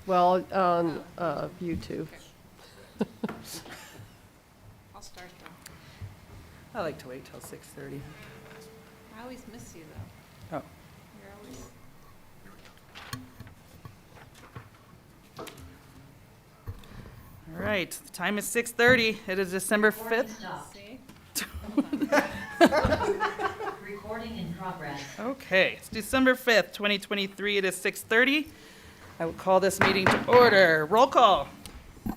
Well, on YouTube. I'll start though. I like to wait till 6:30. I always miss you though. Oh. You're always. All right, the time is 6:30. It is December 5th. See? Recording in progress. Okay, it's December 5th, 2023. It is 6:30. I will call this meeting to order. Roll call.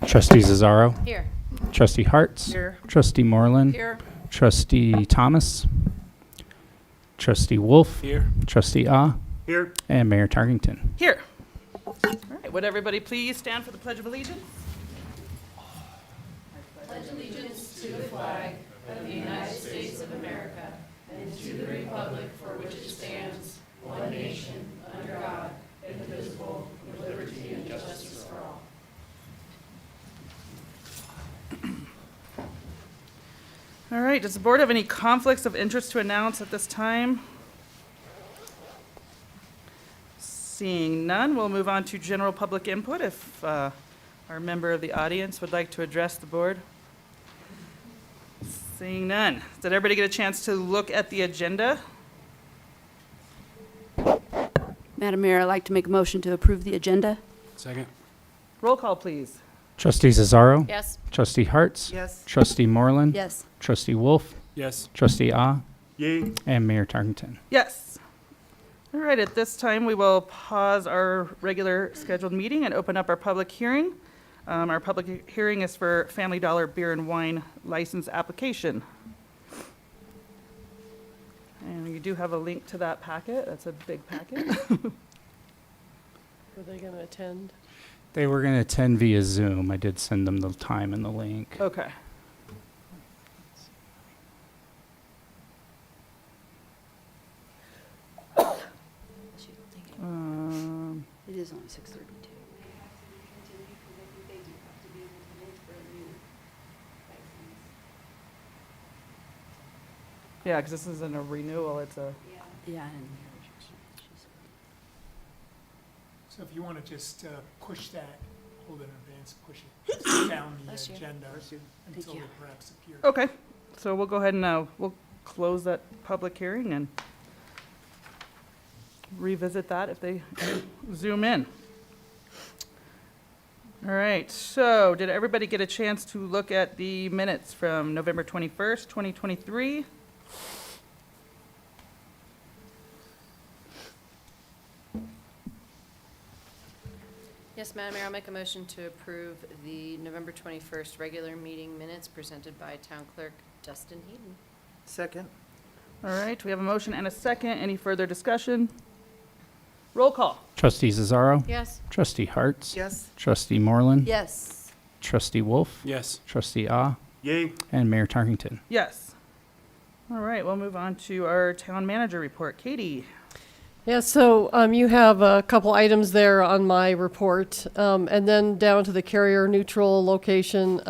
Trustee Zazzaro. Here. Trustee Hartz. Here. Trustee Moreland. Here. Trustee Thomas. Trustee Wolf. Here. Trustee Ah. Here. And Mayor Tarkington. Here. All right, would everybody please stand for the Pledge of Allegiance? All right, does the board have any conflicts of interest to announce at this time? Seeing none, we'll move on to general public input if our member of the audience would like to address the board. Seeing none. Did everybody get a chance to look at the agenda? Madam Mayor, I'd like to make a motion to approve the agenda. Second. Roll call, please. Trustee Zazzaro. Yes. Trustee Hartz. Yes. Trustee Moreland. Yes. Trustee Wolf. Yes. Trustee Ah. Yay. And Mayor Tarkington. Yes. All right, at this time, we will pause our regular scheduled meeting and open up our public hearing. Our public hearing is for Family Dollar Beer and Wine License Application. And you do have a link to that packet. That's a big packet. Were they going to attend? They were going to attend via Zoom. I did send them the time and the link. Okay. It is only 6:32. Yeah, because this isn't a renewal, it's a, Yeah, I didn't hear what she said. So if you want to just push that, hold it in advance, push it down the Bless you. agenda until you. it perhaps appears. okay. So we'll go ahead and we'll close that public hearing and revisit that if they zoom in. All right, so did everybody get a chance to look at the minutes from November 21st, 2023? Yes, Madam Mayor, I'll make a motion to approve the November 21st regular meeting minutes presented by Town Clerk Justin Heaton. Second. All right, we have a motion and a second. Any further discussion? Roll call. Trustee Zazzaro. Yes. Trustee Hartz. Yes. Trustee Moreland. Yes. Trustee Wolf. Yes. Trustee Ah. Yay. And Mayor Tarkington. Yes. All right, we'll move on to our town manager report. Katie. Yeah, so you have a couple items there on my report. And then down to the carrier neutral location,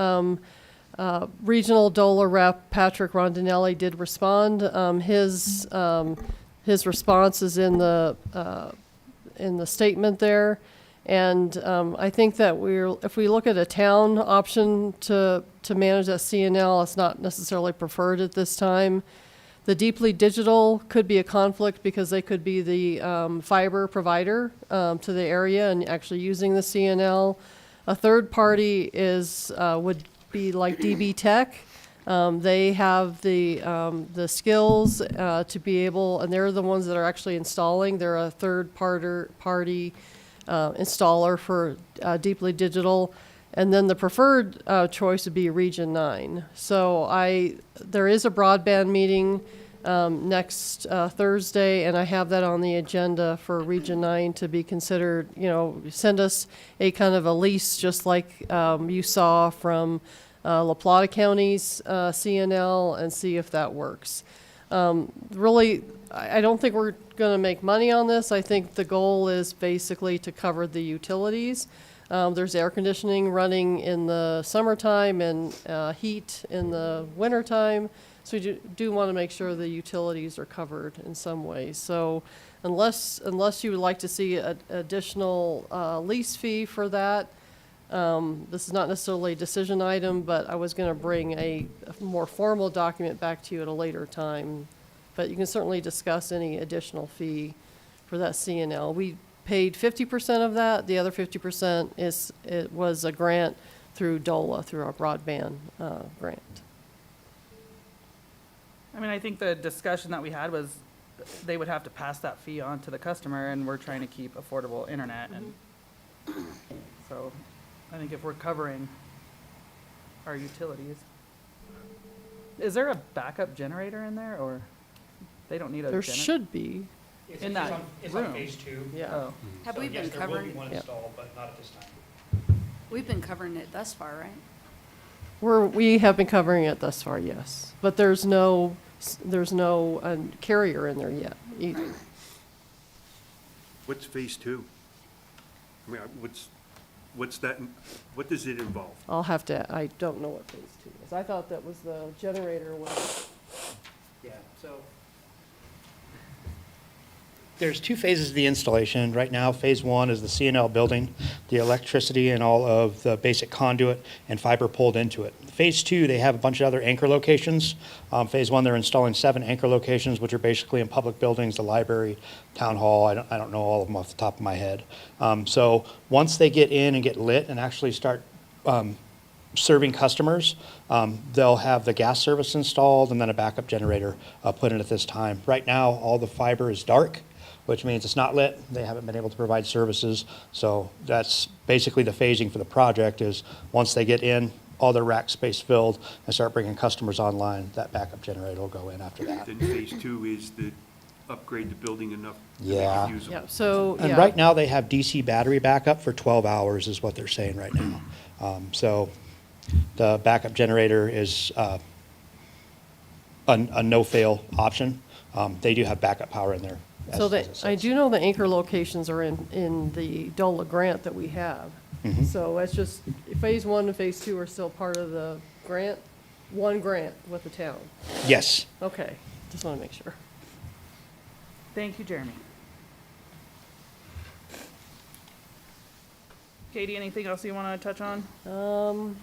Regional DOLA rep Patrick Rondinelli did respond. His response is in the statement there. And I think that if we look at a town option to manage that CNL, it's not necessarily preferred at this time. The Deeply Digital could be a conflict because they could be the fiber provider to the area and actually using the CNL. A third party would be like DB Tech. They have the skills to be able, and they're the ones that are actually installing. They're a third party installer for Deeply Digital. And then the preferred choice would be Region 9. So there is a broadband meeting next Thursday, and I have that on the agenda for Region 9 to be considered. Send us a kind of a lease just like you saw from La Plata County's CNL and see if that works. Really, I don't think we're going to make money on this. I think the goal is basically to cover the utilities. There's air conditioning running in the summertime and heat in the wintertime. So we do want to make sure the utilities are covered in some way. So unless you would like to see an additional lease fee for that, this is not necessarily a decision item, but I was going to bring a more formal document back to you at a later time. But you can certainly discuss any additional fee for that CNL. We paid 50% of that. The other 50% was a grant through DOLA, through our broadband grant. I mean, I think the discussion that we had was they would have to pass that fee on to the customer, and we're trying to keep affordable internet. And so I think if we're covering our utilities, is there a backup generator in there, or they don't need a There generator? should be, In that It's room. on phase two. yeah. Oh, Have So we yes, been there will be covering, one Yeah. installed, but not at this time. we've been covering it thus far, right? We have been covering it thus far, yes. But there's no carrier in there yet either. What's phase two? I mean, what's that, what does it involve? I don't know what phase 2 is. I thought that was the generator was, Yeah, so. There's two phases of the installation. Right now, phase one is the CNL building, the electricity and all of the basic conduit and fiber pulled into it. Phase two, they have a bunch of other anchor locations. Phase one, they're installing 7 anchor locations, which are basically in public buildings, the library, town hall. I don't know all of them off the top of my head. So once they get in and get lit and actually start serving customers, they'll have the gas service installed and then a backup generator put in at this time. Right now, all the fiber is dark, which means it's not lit. They haven't been able to provide services. So that's basically the phasing for the project is once they get in, all their rack space filled and start bringing customers online, that backup generator will go in after that. Then phase two is the upgrade the building enough to make Yeah. it usable. yeah, so, And yeah. right now, they have DC battery backup for 12 hours is what they're saying right now. So the backup generator is a no-fail option. They do have backup power in there. So as it I sits. do know the anchor locations are in the DOLA grant that we have. Mhm. So it's just, phase 1 and phase 2 are still part of the grant, one grant with the town. Yes. Okay, just want to make sure. thank you, Jeremy. Katie, anything else you want to touch on?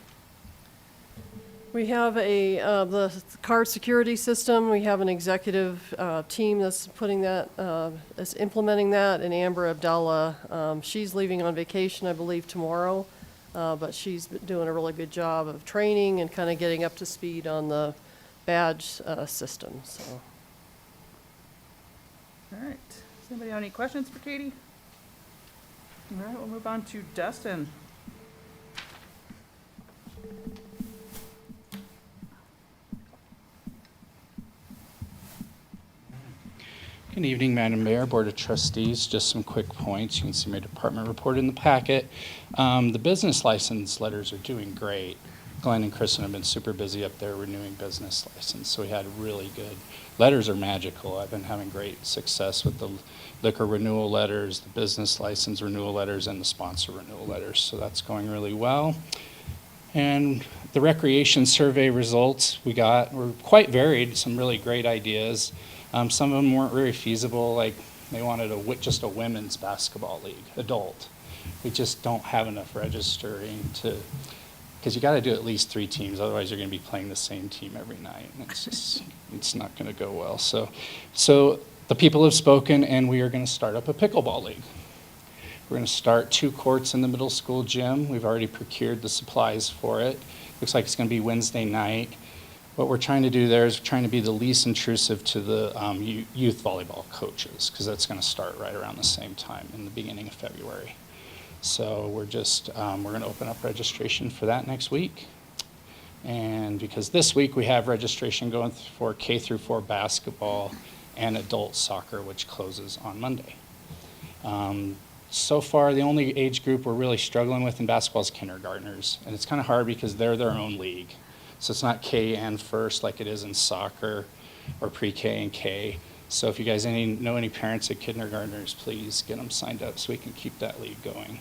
We have the card security system. We have an executive team that's putting that, that's implementing that, and Amber Abdallah, she's leaving on vacation, I believe, tomorrow, but she's been doing a really good job of training and kind of getting up to speed on the badge system, so. All right. Does anybody have any questions for Katie? All right, we'll move on to Dustin. Good evening, Madam Mayor, Board of Trustees. Just some quick points. You can see my department report in the packet. The business license letters are doing great. Glenn and Kristen have been super busy up there renewing business license, so we had really good. Letters are magical. I've been having great success with the liquor renewal letters, the business license renewal letters, and the sponsor renewal letters, so that's going really well. And the recreation survey results we got were quite varied, some really great ideas. Some of them weren't very feasible, like they wanted just a women's basketball league, adult. We just don't have enough registering because you got to do at least 3 teams, otherwise you're going to be playing the same team every night, and it's not going to go well. So the people have spoken, and we are going to start up a pickleball league. We're going to start 2 courts in the middle school gym. We've already procured the supplies for it. Looks like it's going to be Wednesday night. What we're trying to do there is trying to be the least intrusive to the youth volleyball coaches, because that's going to start right around the same time in the beginning of February. So we're going to open up registration for that next week. And because this week we have registration going for K through 4 basketball and adult soccer, which closes on Monday. So far, the only age group we're really struggling with in basketball is kindergartners. And it's kind of hard because they're their own league. So it's not K and first like it is in soccer or pre-K and K. So if you guys know any parents of kindergartners, please get them signed up so we can keep that league going.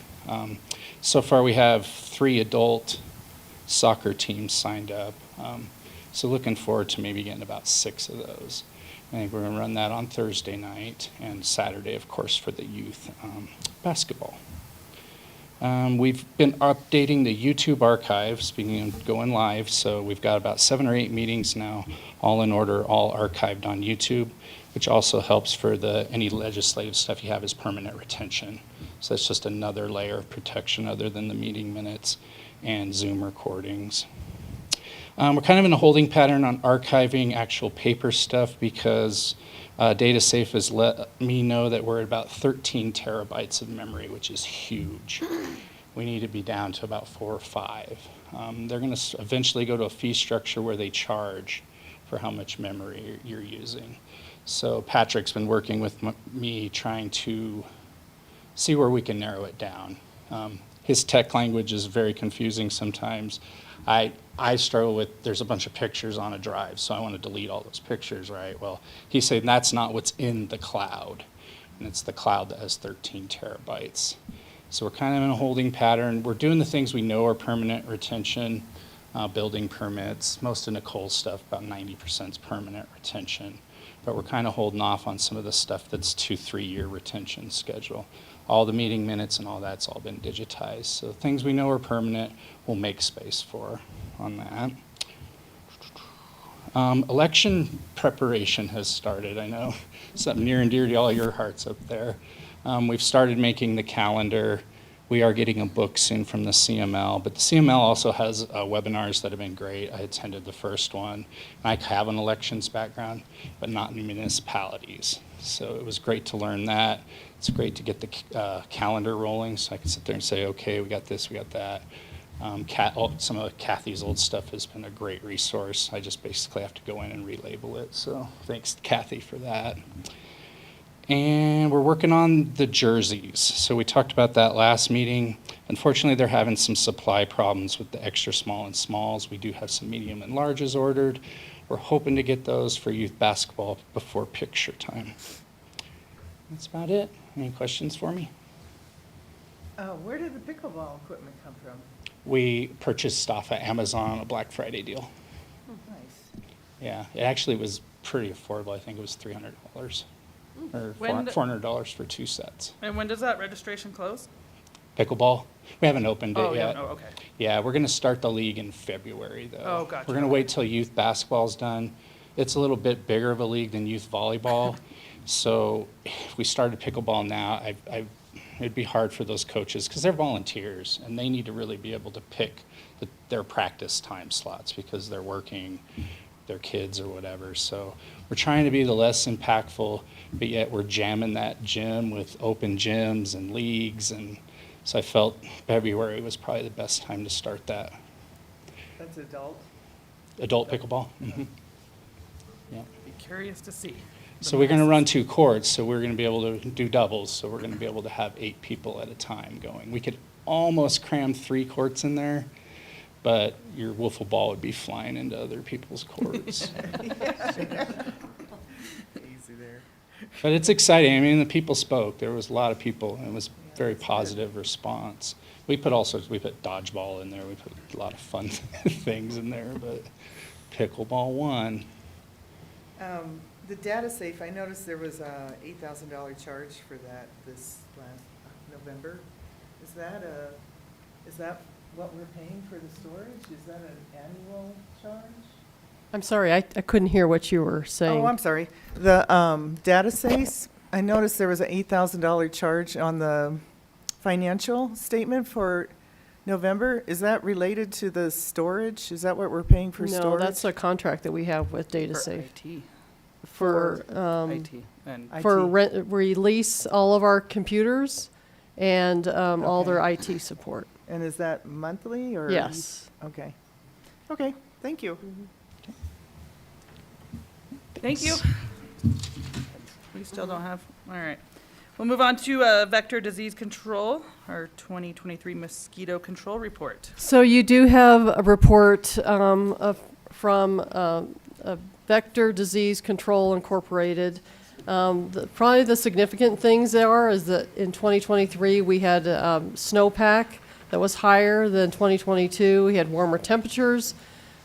So far we have 3 adult soccer teams signed up. So looking forward to maybe getting about 6 of those. I think we're going to run that on Thursday night and Saturday, of course, for the youth basketball. We've been updating the YouTube archive, speaking of going live, so we've got about 7 or 8 meetings now, all in order, all archived on YouTube, which also helps for any legislative stuff you have as permanent retention. So that's just another layer of protection other than the meeting minutes and Zoom recordings. We're kind of in a holding pattern on archiving actual paper stuff because DataSafe has let me know that we're at about 13 terabytes of memory, which is huge. We need to be down to about 4 or 5. They're going to eventually go to a fee structure where they charge for how much memory you're using. So Patrick's been working with me trying to see where we can narrow it down. His tech language is very confusing sometimes. I struggle with, there's a bunch of pictures on a drive, so I want to delete all those pictures, right? Well, he's saying that's not what's in the cloud, and it's the cloud that has 13 terabytes. So we're kind of in a holding pattern. We're doing the things we know are permanent retention, building permits. Most of Nicole's stuff, about 90% is permanent retention. But we're kind of holding off on some of the stuff that's 2-3 year retention schedule. All the meeting minutes and all that's all been digitized. So things we know are permanent, we'll make space for on that. Election preparation has started. I know something near and dear to all your hearts up there. We've started making the calendar. We are getting a book soon from the CML, but the CML also has webinars that have been great. I attended the first one. I have an elections background, but not in municipalities. So it was great to learn that. It's great to get the calendar rolling so I can sit there and say, okay, we got this, we got that. Some of Kathy's old stuff has been a great resource. I just basically have to go in and relabel it. So thanks, Kathy, for that. And we're working on the jerseys. So we talked about that last meeting. Unfortunately, they're having some supply problems with the extra small and smalls. We do have some medium and larges ordered. We're hoping to get those for youth basketball before picture time. That's about it. Any questions for me? Where did the pickleball equipment come from? We purchased off of Amazon on a Black Friday deal. Nice. Yeah, it actually was pretty affordable. I think it was $300 or When d- $400 for 2 sets. And when does that registration close? Pickleball, we haven't opened it Oh, yeah, yet. no, okay. Yeah, we're going to start the league in February, though. Oh, gotcha. We're going to wait till youth basketball's done. It's a little bit bigger of a league than youth volleyball. So if we started pickleball now, it'd be hard for those coaches because they're volunteers and they need to really be able to pick their practice time slots because they're working, their kids or whatever. So we're trying to be the less impactful, but yet we're jamming that gym with open gyms and leagues. And so I felt February was probably the best time to start that. That's adult? Adult pickleball? Mm-hmm. Yeah. Be curious to see. So we're going to run 2 courts, so we're going to be able to do doubles, so we're going to be able to have 8 people at a time going. We could almost cram 3 courts in there, but your wiffle ball would be flying into other people's courts. Easy there. But it's exciting. I mean, the people spoke. There was a lot of people, and it was a very positive response. We put dodgeball in there. We put a lot of fun things in there, but pickleball won. The data safe, I noticed there was a $8,000 charge for that this last November. Is that what we're paying for the storage? Is that an annual charge? I'm sorry, I couldn't hear what you were saying. Oh, I'm sorry. The data safe, I noticed there was an $8,000 charge on the financial statement for November. Is that related to the storage? Is that what we're paying for storage? No, that's a contract that we have with For DataSafe. IT. For, IT. And for IT. release all of our computers and all their IT support. And is that monthly or? Yes. Okay. Okay, thank you. Thank you. We still don't have, all right. We'll move on to vector disease control, our 2023 mosquito control report. So you do have a report from Vector Disease Control Incorporated. Probably the significant things there is that in 2023 we had snowpack that was higher than 2022. We had warmer temperatures.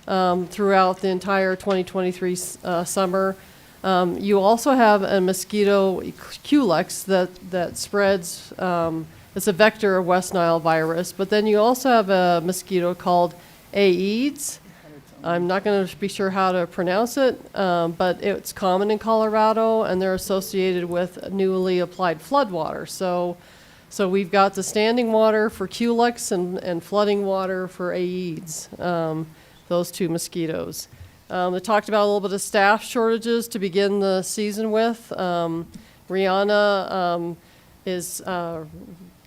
throughout the entire 2023 summer. You also have a mosquito culex that spreads, it's a vector of West Nile virus, but then you also have a mosquito called Aedes. I'm not going to be sure how to pronounce it, but it's common in Colorado, and they're associated with newly applied floodwater. So we've got the standing water for culex and flooding water for Aedes, those two mosquitoes. They talked about a little bit of staff shortages to begin the season with. Rihanna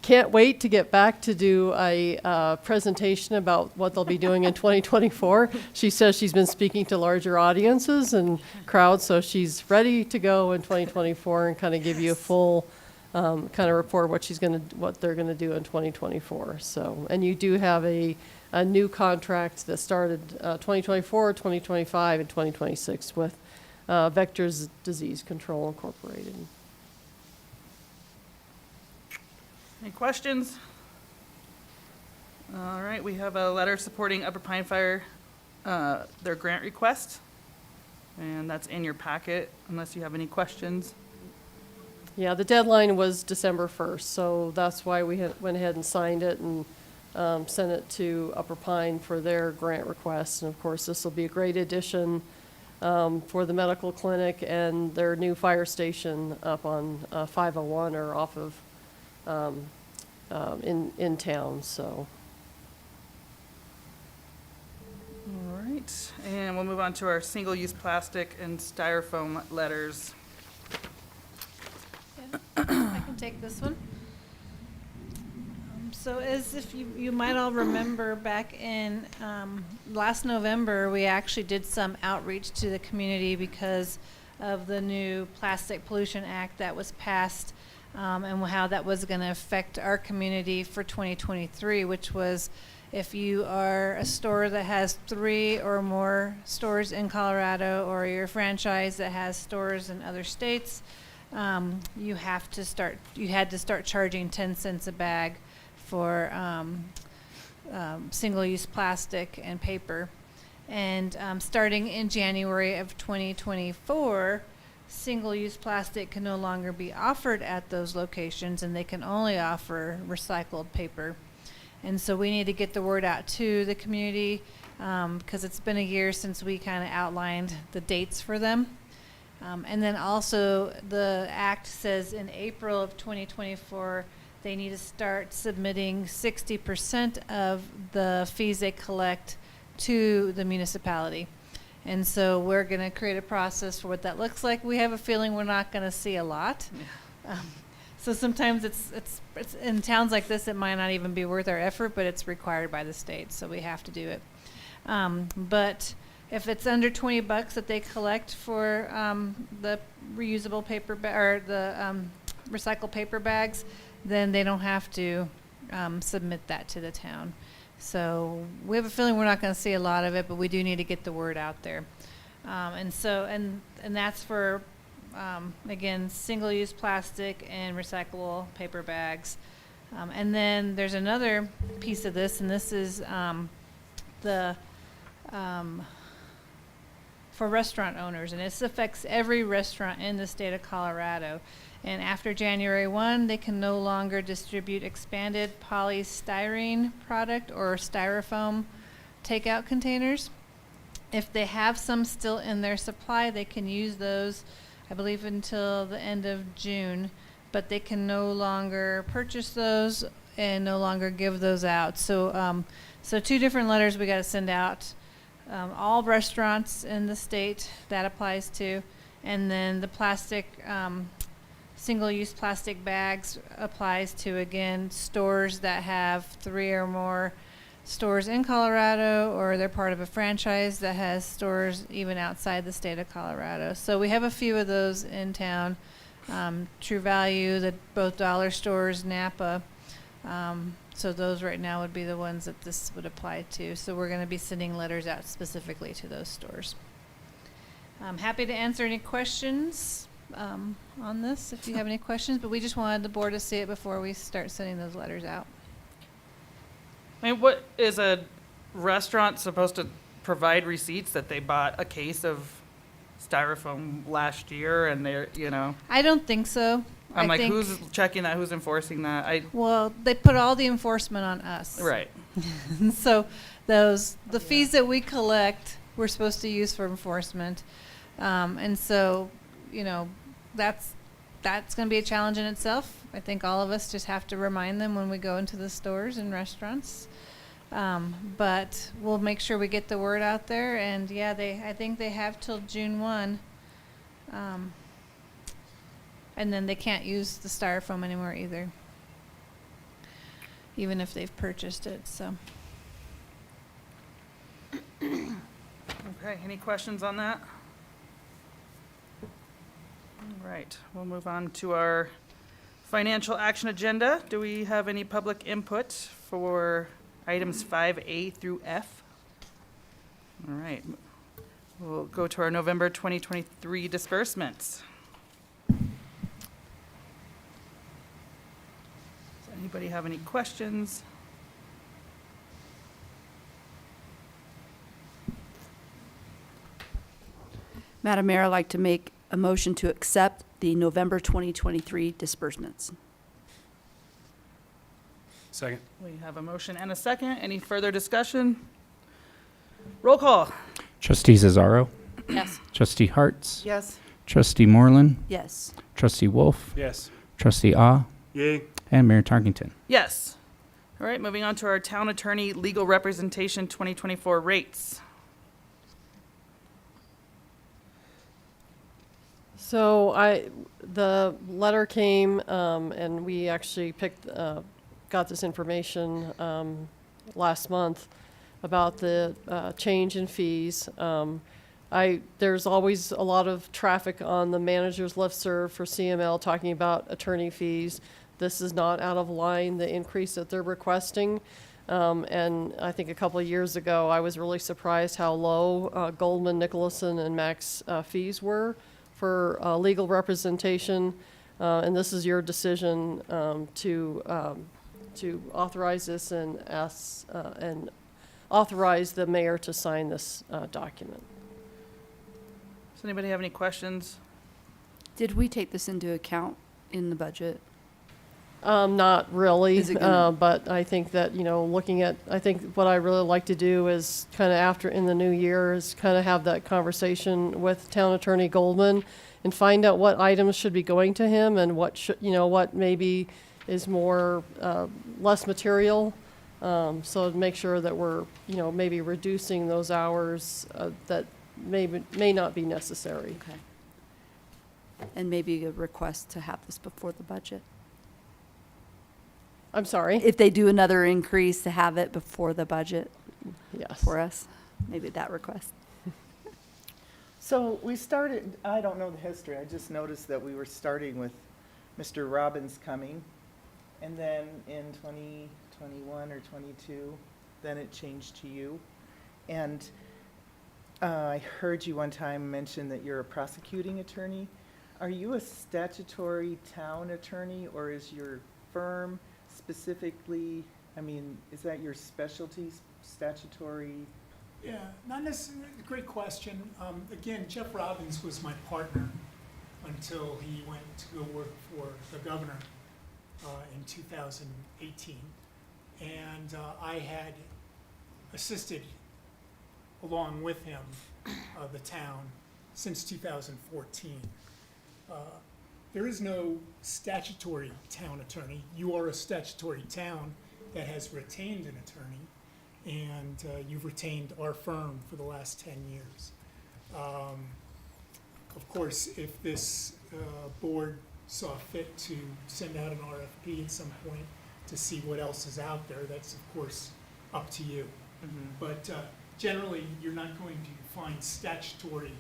can't wait to get back to do a presentation about what they'll be doing in 2024. She says she's been speaking to larger audiences and crowds, so she's ready to go in 2024 and kind of give you a full kind of report what they're gonna do in 2024. So, and you do have a new contract that started 2024, 2025, and 2026 with Vectors Disease Control Incorporated. Any questions? All right, we have a letter supporting Upper Pine Fire, their grant request, and that's in your packet, unless you have any questions. Yeah, the deadline was December 1st, so that's why we went ahead and signed it and sent it to Upper Pine for their grant request. And of course, this will be a great addition for the medical clinic and their new fire station up on 501 or off of in town. So. All right, and we'll move on to our single-use plastic and styrofoam letters. I can take this one. So as if you might all remember, back in last November, we actually did some outreach to the community because of the new Plastic Pollution Act that was passed, and how that was going to affect our community for 2023, which was if you are a store that has 3 or more stores in Colorado, or you're a franchise that has stores in other states, you had to start charging 10 cents a bag for single-use plastic and paper. And starting in January of 2024, single-use plastic can no longer be offered at those locations, and they can only offer recycled paper. And so we need to get the word out to the community, because it's been a year since we kind of outlined the dates for them. And then also the act says in April of 2024, they need to start submitting 60% of the fees they collect to the municipality. And so we're going to create a process for what that looks like. We have a feeling we're not going to see a lot. So sometimes it's in towns like this, it might not even be worth our effort, but it's required by the state, so we have to do it. But if it's under $20 that they collect for the reusable paper or the recycled paper bags, then they don't have to submit that to the town. So we have a feeling we're not going to see a lot of it, but we do need to get the word out there. And that's for again, single-use plastic and recyclable paper bags. And then there's another piece of this, and this is for restaurant owners, and this affects every restaurant in the state of Colorado. And after January 1, they can no longer distribute expanded polystyrene product or styrofoam takeout containers. If they have some still in their supply, they can use those, I believe, until the end of June, but they can no longer purchase those and no longer give those out. So, so 2 different letters we got to send out. All restaurants in the state that applies to, and then the plastic, single-use plastic bags applies to, again, stores that have 3 or more stores in Colorado, or they're part of a franchise that has stores even outside the state of Colorado. So we have a few of those in town. True Value, both dollar stores, Napa. So those right now would be the ones that this would apply to. So we're going to be sending letters out specifically to those stores. I'm happy to answer any questions on this if you have any questions, but we just wanted the board to see it before we start sending those letters out. I mean, what is a restaurant supposed to provide receipts that they bought a case of styrofoam last year and they're, you know, I don't think so. I'm I like, think, who's checking that? Who's enforcing that? well, they put all the enforcement on us. Right. So the fees that we collect, we're supposed to use for enforcement. And so, you know, that's going to be a challenge in itself. I think all of us just have to remind them when we go into the stores and restaurants. But we'll make sure we get the word out there. And yeah, I think they have till June 1. And then they can't use the styrofoam anymore either, even if they've purchased it. So. Okay, any questions on that? All right, we'll move on to our financial action agenda. Do we have any public input for items 5A through F? All right, we'll go to our November 2023 disbursements. Does anybody have any questions? Madam Mayor, I'd like to make a motion to accept the November 2023 disbursements. Second. We have a motion and a second. Any further discussion? Roll call. Trustee Cesaro, Yes. Trustee Harts, Yes. Trustee Moreland, Yes. Trustee Wolf, Yes. Trustee Ah, Yay. and Mayor Tarkington. Yes. All right, moving on to our town attorney legal representation 2024 rates. So the letter came, and we actually got this information last month about the change in fees. There's always a lot of traffic on the manager's listserv for CML talking about attorney fees. This is not out of line, the increase that they're requesting. And I think a couple of years ago, I was really surprised how low Goldman, Nicholson, and Max fees were for legal representation. And this is your decision to authorize this and authorize the mayor to sign this document. Does anybody have any questions? Did we take this into account in the budget? Not really, Is it gonna- but I think that, I think what I really like to do is kind of after, in the new year, is kind of have that conversation with Town Attorney Goldman and find out what items should be going to him and what maybe is more, less material. So to make sure that we're, maybe reducing those hours that may not be necessary. Okay. And maybe a request to have this before the budget. I'm sorry? If they do another increase, to have it before the budget Yes. for us, maybe that request. So we started, I don't know the history, I just noticed that we were starting with Mr. Robbins coming, and then in 2021 or 22, then it changed to you. And I heard you one time mention that you're a prosecuting attorney. Are you a statutory town attorney, or is your firm specifically, is that your specialty, statutory? Yeah, not necessarily, great question. Again, Jeff Robbins was my partner until he went to go work for the governor in 2018. And I had assisted along with him, the town, since 2014. There is no statutory town attorney. You are a statutory town that has retained an attorney, and you've retained our firm for the last 10 years. Of course, if this board saw fit to send out an RFP at some point to see what else is out there, that's of course up to you. But generally, you're not going to find statutory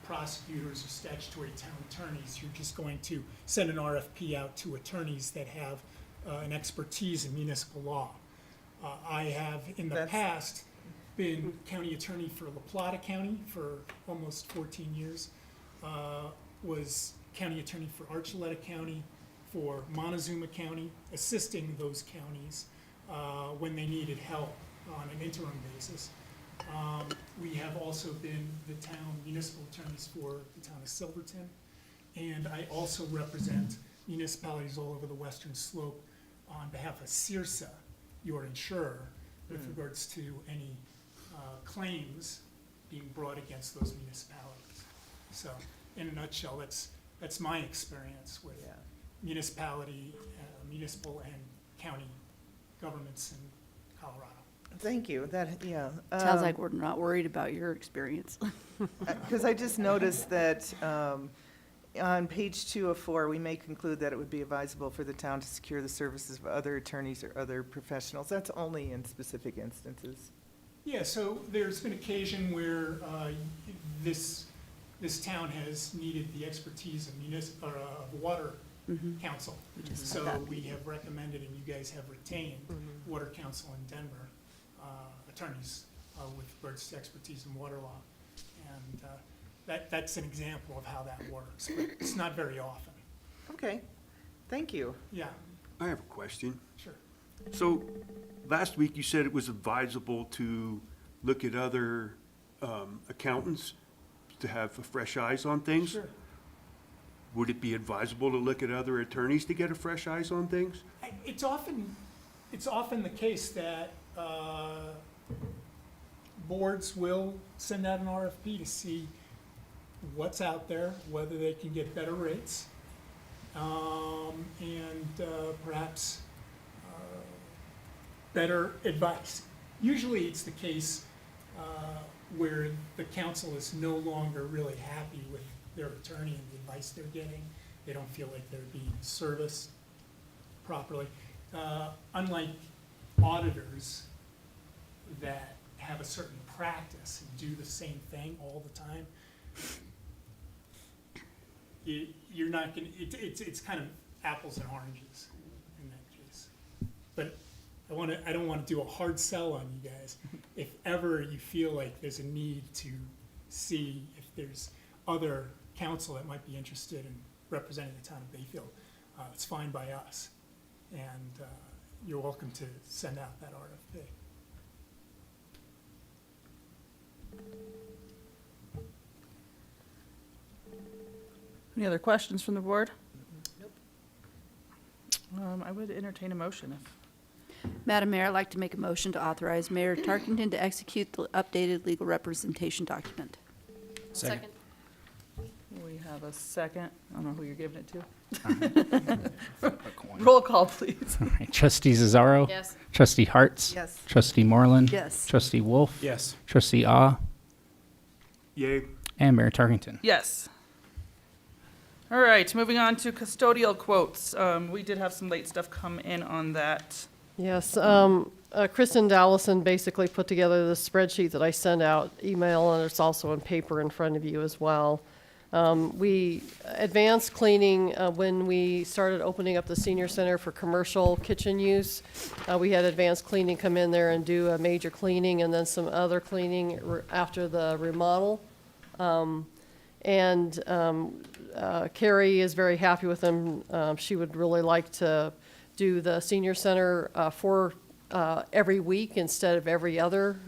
prosecutors or statutory town attorneys. You're just going to send an RFP out to attorneys that have an expertise in municipal law. I have in the past been county attorney for La Plata County for almost 14 years. Was county attorney for Archuleta County, for Montezuma County, assisting those counties when they needed help on an interim basis. We have also been the town municipal attorneys for the town of Silverton. And I also represent municipalities all over the western slope on behalf of CIRSA, your insurer, with regards to any claims being brought against those municipalities. So, in a nutshell, that's my experience with Yeah. municipality, municipal and county governments in Colorado. Thank you, that, yeah. Sounds like we're not worried about your experience. Because I just noticed that on page 2 of 4, we may conclude that it would be advisable for the town to secure the services of other attorneys or other professionals. That's only in specific instances. Yeah, so there's been occasion where this town has needed the expertise of of water council. We just had So that we meeting. have recommended, and you guys have retained, water council in Denver, attorneys with regards to expertise in water law. And that's an example of how that works, but it's not very often. Okay, thank you. Yeah, I have a question. sure. So, last week you said it was advisable to look at other accountants to have fresh eyes on things? Sure. Would it be advisable to look at other attorneys to get a fresh eyes on things? It's often the case that boards will send out an RFP to see what's out there, whether they can get better rates, and perhaps better advice. Usually it's the case where the council is no longer really happy with their attorney and the advice they're getting. They don't feel like they're being serviced properly. Unlike auditors that have a certain practice and do the same thing all the time, you're not gonna, it's kind of apples and oranges in that case. But I don't wanna do a hard sell on you guys. If ever you feel like there's a need to see if there's other counsel that might be interested in representing the town of Bayfield, it's fine by us. And you're welcome to send out that RFP. Any other questions from the board? Nope. I would entertain a motion if. Madam Mayor, I'd like to make a motion to authorize Mayor Tarkington to execute the updated legal representation document. Second. We have a second. I don't know who you're giving it to. Roll call, please. All right, Trustee Cesaro. Yes. Trustee Hartz. Yes. Trustee Moreland. Yes. Trustee Wolf. Yes. Trustee Ah. Yay. And Mayor Tarkington. Yes. All right, moving on to custodial quotes. We did have some late stuff come in on that. Yes, Kristen Dallison basically put together the spreadsheet that I sent out email, and it's also in paper in front of you as well. We advanced cleaning when we started opening up the senior center for commercial kitchen use. We had advanced cleaning come in there and do a major cleaning and then some other cleaning after the remodel. Carrie is very happy with them. She would really like to do the senior center for every week instead of every other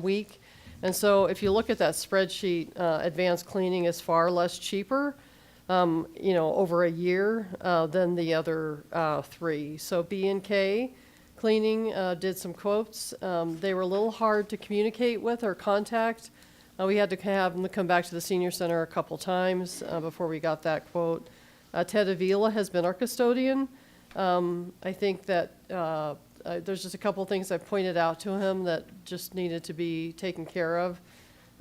week. And so if you look at that spreadsheet, advanced cleaning is far less cheaper, over a year than the other three. So B&K Cleaning did some quotes. They were a little hard to communicate with or contact. We had to have them come back to the senior center a couple times before we got that quote. Ted Avila has been our custodian. I think that there's just a couple of things I pointed out to him that just needed to be taken care of.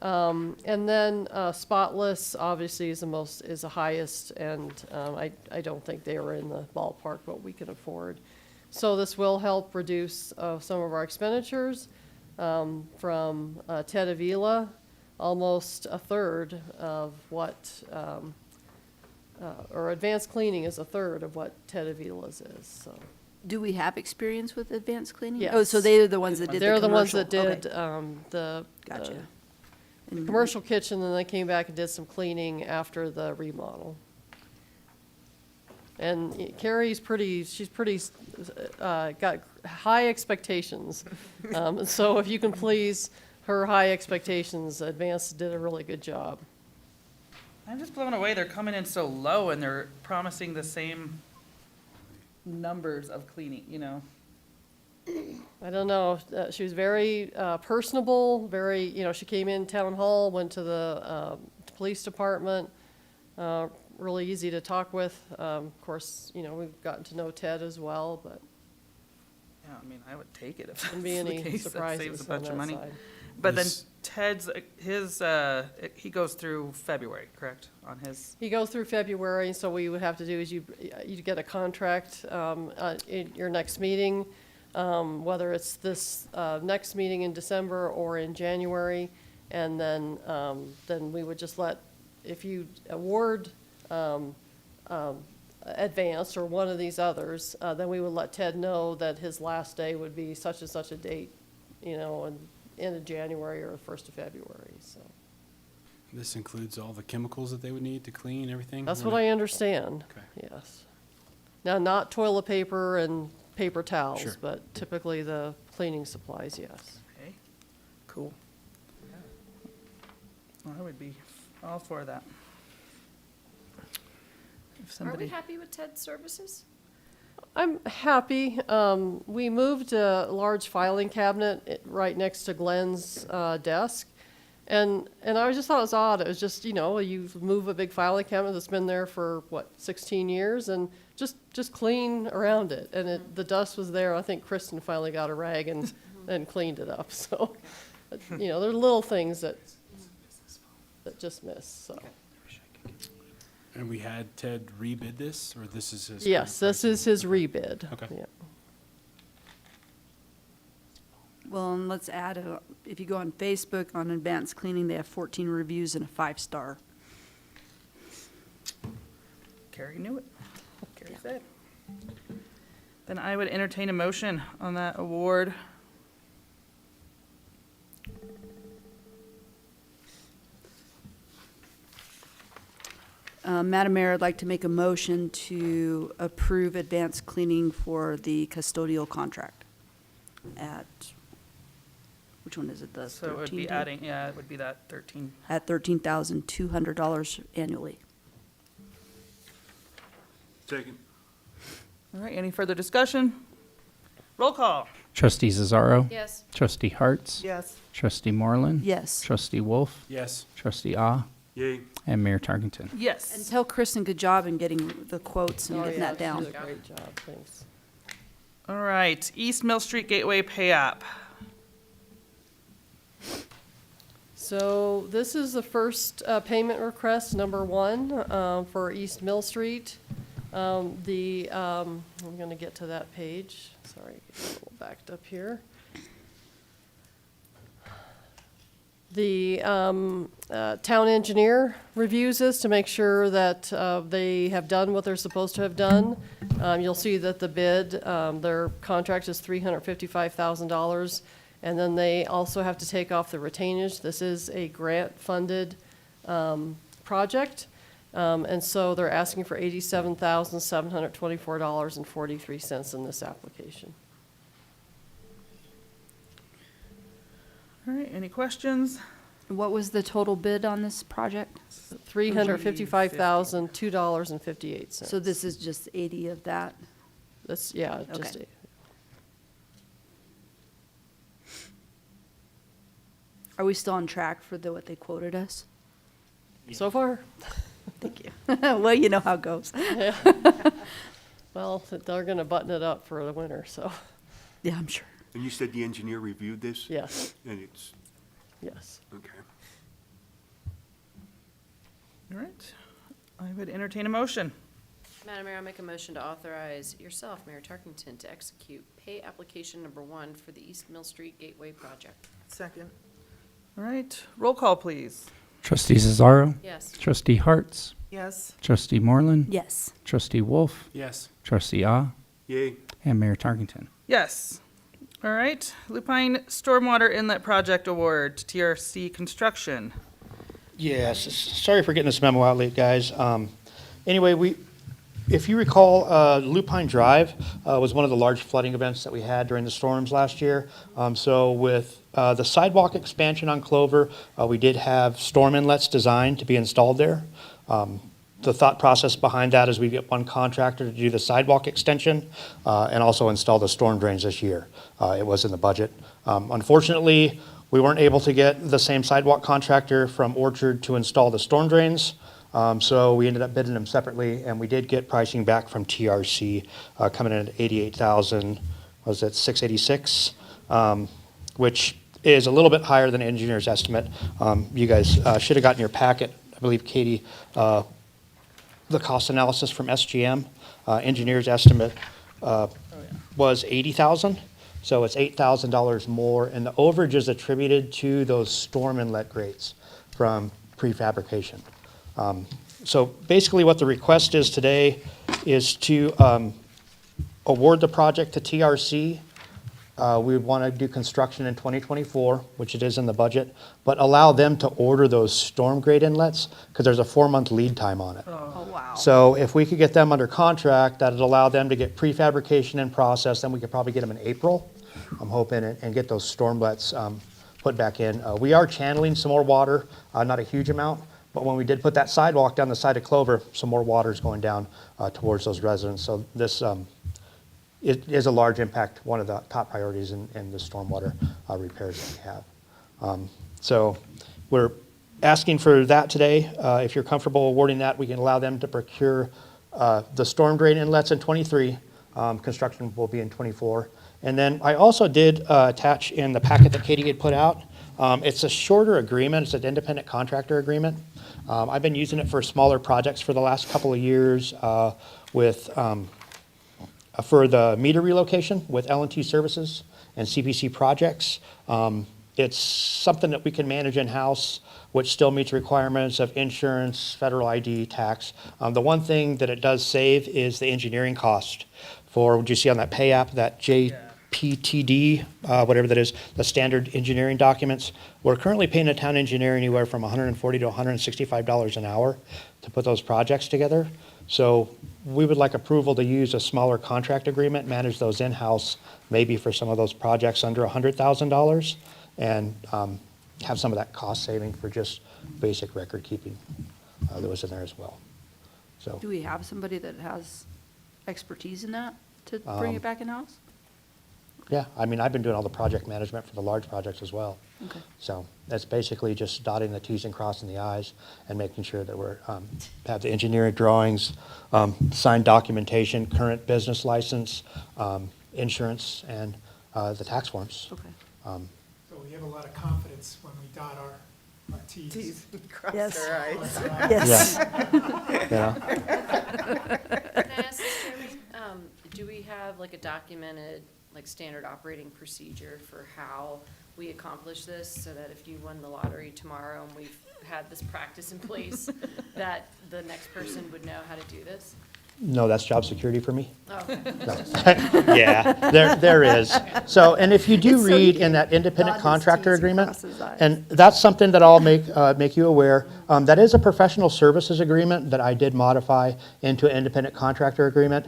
And then Spotless obviously is the highest, and I don't think they were in the ballpark what we can afford. So this will help reduce some of our expenditures from Ted Avila. Almost a third of what, or advanced cleaning is a third of what Ted Avila's is, so. Do we have experience with advanced cleaning? Yes. Oh, so they're the ones that did the They're commercial. the ones that did Okay, the Gotcha. commercial kitchen, and they came back and did some cleaning after the remodel. And Carrie's got high expectations. So if you can please her high expectations, Advance did a really good job. I'm just blown away. They're coming in so low and they're promising the same numbers of cleaning, you know? I don't know, she was very personable, very, she came in town hall, went to the police department, really easy to talk with. Of course, we've gotten to know Ted as well, but Yeah, I mean, I would take it if that's shouldn't be the any case. That surprises saves a on bunch of that money. side. But then This- Ted's, he goes through February, correct, on his? He goes through February, so what you would have to do is you get a contract in your next meeting, whether it's this next meeting in December or in January, and then we would just if you award Advance or one of these others, then we would let Ted know that his last day would be such and such a date, and end of January or 1st of February, so. This includes all the chemicals that they would need to clean everything? That's what I understand, Okay. yes. Now, not toilet paper and paper towels, Sure. but typically the cleaning supplies, yes. Okay, cool. Well, I would be all for that. If Are we somebody, happy with Ted's services? I'm happy. We moved a large filing cabinet right next to Glenn's desk. And I just thought it was odd. It was just, you move a big filing cabinet that's been there for, 16 years, and just clean around it. And the dust was there. I think Kristen finally got a rag and cleaned it up. So, there are little things that just miss, so. And we had Ted rebid this, or this is his? Yes, current this is pricing? his rebid. Okay. Yeah. Well, and let's add, if you go on Facebook, on Advanced Cleaning, they have 14 reviews and a 5-star. Carrie knew it. Carrie said. Then I would entertain a motion on that award. Madam Mayor, I'd like to make a motion to approve Advanced Cleaning for the custodial contract at, which one is it, the So it would be 13? adding, yeah, it would be that 13. At $13,200 annually. Second. All right, any further discussion? Roll call. Trustee Cesaro. Yes. Trustee Harts. Yes. Trustee Moreland. Yes. Trustee Wolf. Yes. Trustee Ah. Yay. And Mayor Tarkington. And Yes. tell Kristen good job in getting the quotes and Oh, getting yeah, that down. she did a great job, thanks. All right, East Mill Street Gateway Pay App. So this is the first payment request, number 1, for East Mill Street. I'm going to get to that page. Sorry, get a little backed up here. The town engineer reviews this to make sure that they have done what they're supposed to have done. You'll see that the bid, their contract is $355,000. And then they also have to take off the retainage. This is a grant-funded project. And so they're asking for $87,724.43 in this application. All right, any questions? What was the total bid on this project? $355,002.58. So this is just 80 of that? That's, yeah, just, Okay. Are we still on track for what they quoted us? so far, Thank you. Well, you know how it goes. yeah. Well, they're gonna button it up for the winter, so, Yeah, I'm sure. And you said the engineer reviewed this? yes, And it's, yes. okay. All right, I would entertain a motion. Madam Mayor, I'll make a motion to authorize yourself, Mayor Tarkington, to execute pay application number 1 for the East Mill Street Gateway project. Second. All right, roll call, please. Trustee Cesaro. Yes. Trustee Harts. Yes. Trustee Moreland. Yes. Trustee Wolf. Yes. Trustee Ah. Yay. And Mayor Tarkington. Yes. All right, Lupine Stormwater Inlet Project Award, to TRC Construction. Yes, sorry for getting this memo out late, guys. Anyway, if you recall, Lupine Drive was one of the large flooding events that we had during the storms last year. So with The sidewalk expansion on Clover, we did have storm inlets designed to be installed there. The thought process behind that is we get one contractor to do the sidewalk extension and also install the storm drains this year. It was in the budget. Unfortunately, we weren't able to get the same sidewalk contractor from Orchard to install the storm drains. So we ended up bidding them separately, and we did get pricing back from TRC, coming in at 88,000, was it 686, which is a little bit higher than engineer's estimate. You guys should have gotten your packet, I believe, Katie, the cost analysis from SGM. Engineer's estimate was 80,000, so it's $8,000 more, and the overage is attributed to those storm inlet grates from prefabrication. So basically what the request is today is to award the project to TRC. We want to do construction in 2024, which it is in the budget, but allow them to order those storm grate inlets because there's a 4-month lead time on it. Oh, wow. So if we could get them under contract, that'd allow them to get prefabrication in process, then we could probably get them in April, I'm hoping, and get those stormlets put back in. We are channeling some more water, not a huge amount, but when we did put that sidewalk down the side of Clover, some more water is going down towards those residents. So this it is a large impact, one of the top priorities in the stormwater repairs that we have. So we're asking for that today. If you're comfortable awarding that, we can allow them to procure the storm drain inlets in 23. Construction will be in 24. And then I also did attach in the packet that Katie had put out. It's a shorter agreement. It's an independent contractor agreement. I've been using it for smaller projects for the last couple of years for the meter relocation with L&T Services and CPC projects. It's something that we can manage in-house, which still meets requirements of insurance, federal ID, tax. The one thing that it does save is the engineering cost for, what you see on that pay app, that JPTD, whatever that is, the standard engineering documents. We're currently paying a town engineer anywhere from $140 to $165 an hour to put those projects together. So we would like approval to use a smaller contract agreement, manage those in-house, maybe for some of those projects under $100,000, and have some of that cost saving for just basic record keeping that was in there as well. So Do we have somebody that has expertise in that to bring it back in-house? yeah, I mean, I've been doing all the project management for the large projects as well. Okay. So that's basically just dotting the Ts and crossing the Is and making sure that we're, have the engineering drawings, signed documentation, current business license, insurance, and the tax forms. Okay. So we have a lot of confidence when we dot our Ts. Teeth, cross Yes. our eyes. Yes. Yeah. Can I ask this, Chairman? Do we have like a documented, like standard operating procedure for how we accomplish this so that if you won the lottery tomorrow and we've had this practice in place, that the next person would know how to do this? No, that's job security for me. Oh, okay. No. Yeah, there is. So, and if you do It's so read you in that independent dot his contractor Ts and agreement, cross his Is. and that's something that I'll make you aware, that is a professional services agreement that I did modify into an independent contractor agreement.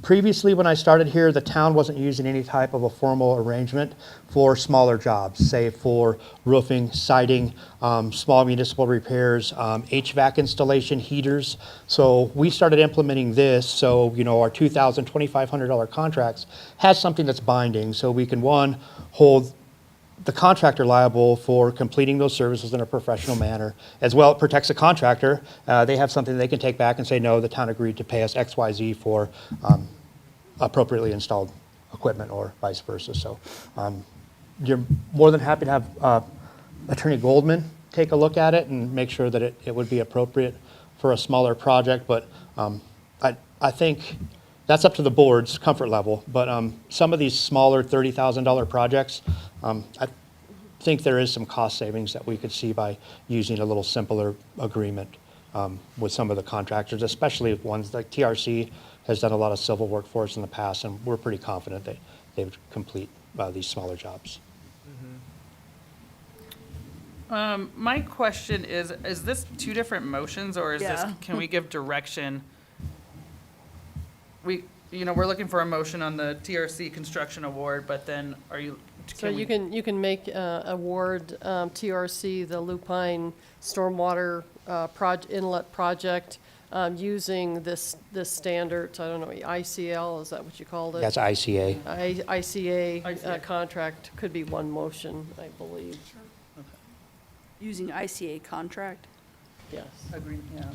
Previously, when I started here, the town wasn't using any type of a formal arrangement for smaller jobs, say for roofing, siding, small municipal repairs, HVAC installation, heaters. So we started implementing this, so our $2,000, $2,500 contracts has something that's binding, so we can, one, hold the contractor liable for completing those services in a professional manner. As well, it protects the contractor. They have something they can take back and say, no, the town agreed to pay us X, Y, Z for appropriately installed equipment or vice versa. So you're more than happy to have Attorney Goldman take a look at it and make sure that it would be appropriate for a smaller project. But I think that's up to the board's comfort level. But some of these smaller $30,000 projects, I think there is some cost savings that we could see by using a little simpler agreement with some of the contractors, especially ones like TRC has done a lot of civil work for us in the past, and we're pretty confident that they would complete these smaller jobs. My question is this two different motions, or is this, Yeah. can we give direction? we're looking for a motion on the TRC construction award, but then are you? So can we- you can make, award, TRC, the Lupine Stormwater, Inlet Project, using this standard, I don't know, ICL, is that what you called it? That's ICA. ICA ICA. contract could be one motion, I believe. Using ICA contract? Yes. Agreement, yeah,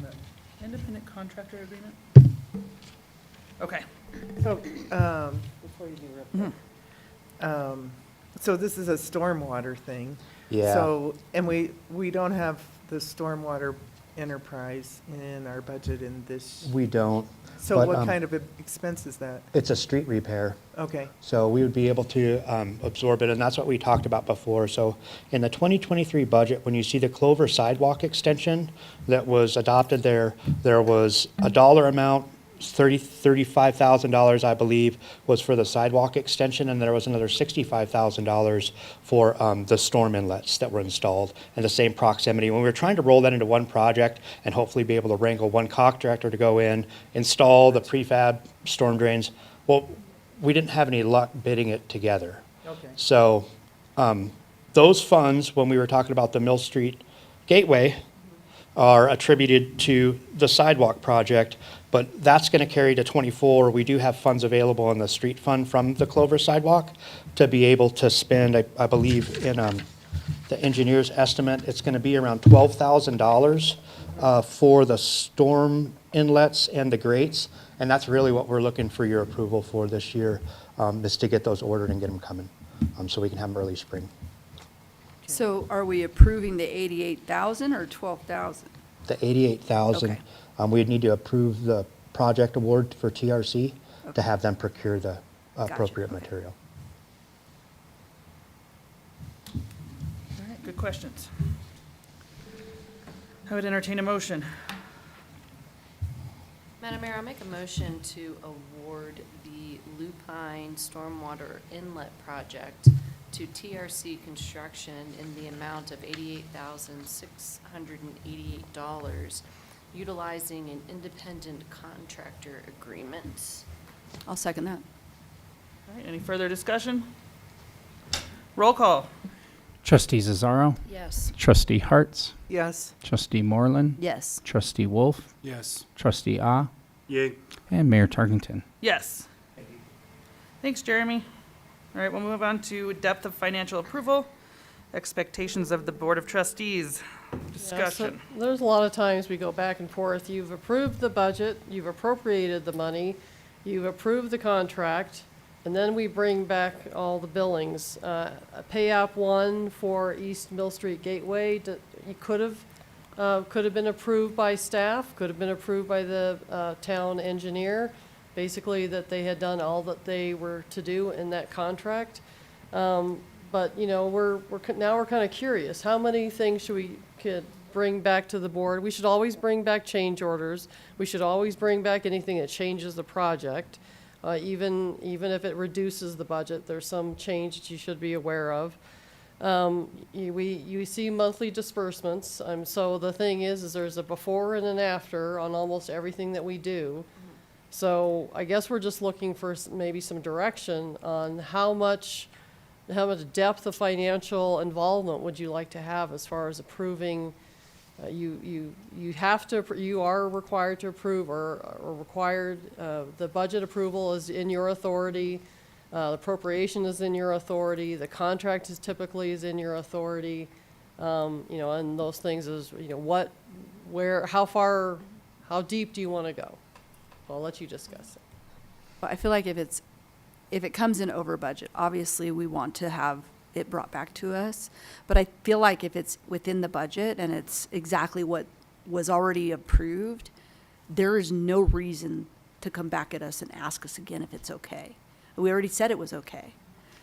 the independent contractor agreement? Okay. So, Before you do rip. so this is a stormwater thing. Yeah. So, and we don't have the stormwater enterprise in our budget in this. We don't. So but, what kind of expense is that? It's a street repair. Okay, So we would be able to absorb it, and that's what we talked about before. So in the 2023 budget, when you see the Clover sidewalk extension that was adopted there, there was a dollar amount, $35,000, I believe, was for the sidewalk extension, and there was another $65,000 for the storm inlets that were installed in the same proximity. When we were trying to roll that into one project and hopefully be able to wrangle one contractor to go in, install the prefab storm drains, well, we didn't have any luck bidding it together. okay. So those funds, when we were talking about the Mill Street Gateway, are attributed to the sidewalk project, but that's going to carry to 24. We do have funds available in the street fund from the Clover sidewalk to be able to spend, I believe, in the engineer's estimate, it's going to be around $12,000 for the storm inlets and the grates. And that's really what we're looking for your approval for this year, is to get those ordered and get them coming, so we can have them early spring. So are we approving the 88,000 or 12,000? The 88,000, Okay. we'd need to approve the project award for TRC to have them procure the Gotcha, appropriate okay. material. All right, good questions. I would entertain a motion. Madam Mayor, I'll make a motion to award the Lupine Stormwater Inlet Project to TRC Construction in the amount of $88,688, utilizing an independent contractor agreement. I'll second that. All right, any further discussion? Roll call. Trustee Zazzaro, Yes. Trustee Hartz, Yes, Trustee Moreland, Yes. Trustee Wolf, Yes. Trustee Ah, Yay. and Mayor Tarkington. Yes. Thanks, Jeremy. All right, we'll move on to depth of financial approval, expectations of the Board of Trustees, Yeah, so discussion. there's a lot of times we go back and forth. You've approved the budget, you've appropriated the money, you've approved the contract, and then we bring back all the billings. Pay app one for East Mill Street Gateway, you could have been approved by staff, could have been approved by the town engineer, basically that they had done all that they were to do in that contract. But, now we're kind of curious, how many things could bring back to the board? We should always bring back change orders. We should always bring back anything that changes the project. Even if it reduces the budget, there's some change that you should be aware of. You see monthly disbursements, so the thing is there's a before and an after on almost everything that we do. So I guess we're just looking for maybe some direction on how much depth of financial involvement would you like to have as far as approving. You are required to approve or required, the budget approval is in your authority. The appropriation is in your authority, the contract is typically in your authority, and those things is, how deep do you want to go? I'll let you discuss it. Well, I feel like if it comes in over budget, obviously we want to have it brought back to us. But I feel like if it's within the budget and it's exactly what was already approved, there is no reason to come back at us and ask us again if it's okay. We already said it was okay.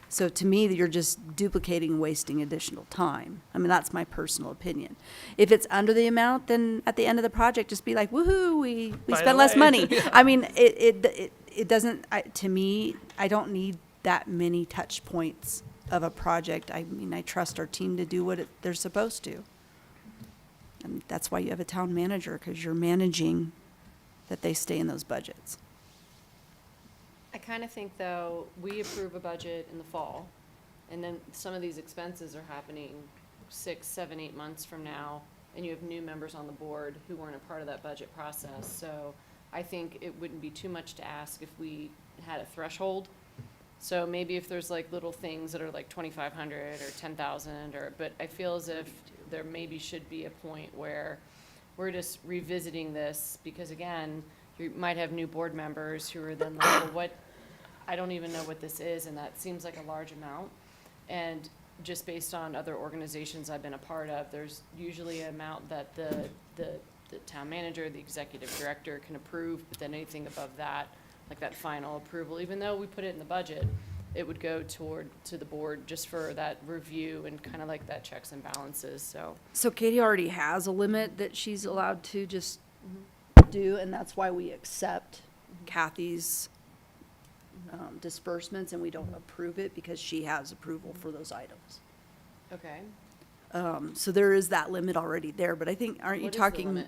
So to me, you're just duplicating, wasting additional time. I mean, that's my personal opinion. If it's under the amount, then at the end of the project, just be like, woohoo, we By the spent less way. money. I mean, it doesn't, to me, I don't need that many touch points of a project. I mean, I trust our team to do what they're supposed to. And that's why you have a town manager, because you're managing that they stay in those budgets. kind of think, though, we approve a budget in the fall, and then some of these expenses are happening 6, 7, 8 months from now, and you have new members on the board who weren't a part of that budget process. So I think it wouldn't be too much to ask if we had a threshold. So maybe if there's like little things that are like 2,500 or 10,000, but I feel as if there maybe should be a point where we're just revisiting this, because again, you might have new board members who are then like, well, what, I don't even know what this is, and that seems like a large amount. And just based on other organizations I've been a part of, there's usually an amount that the town manager, the executive director can approve, but then anything above that, like that final approval, even though we put it in the budget, it would go to the board just for that review and kind of like that checks and balances, so. So Katie already has a limit that she's allowed to just do, and that's why we accept Kathy's disbursements, and we don't approve it because she has approval for those items. Okay. So there is that limit already there, but I think, aren't you What is the talking? limit?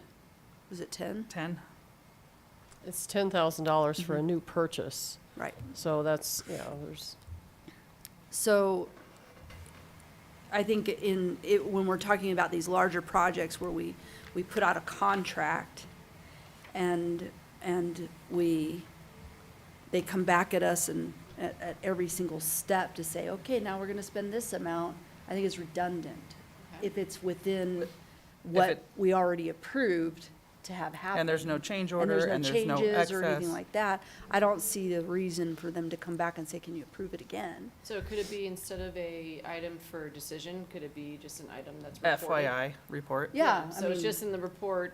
Was it 10? 10? It's $10,000 for a new purchase. Right. So that's, you know, there's, So I think when we're talking about these larger projects where we put out a contract and they come back at us and at every single step to say, okay, now we're gonna spend this amount, I think it's redundant. Okay. If it's within what it- we already approved to have happen. And there's no change and order, there's and no there's no changes or anything excess. like that, I don't see the reason for them to come back and say, can you approve it again? So could it be, instead of a item for decision, could it be just an item that's reported? FYI report. Yeah, I So it's mean- just in the report,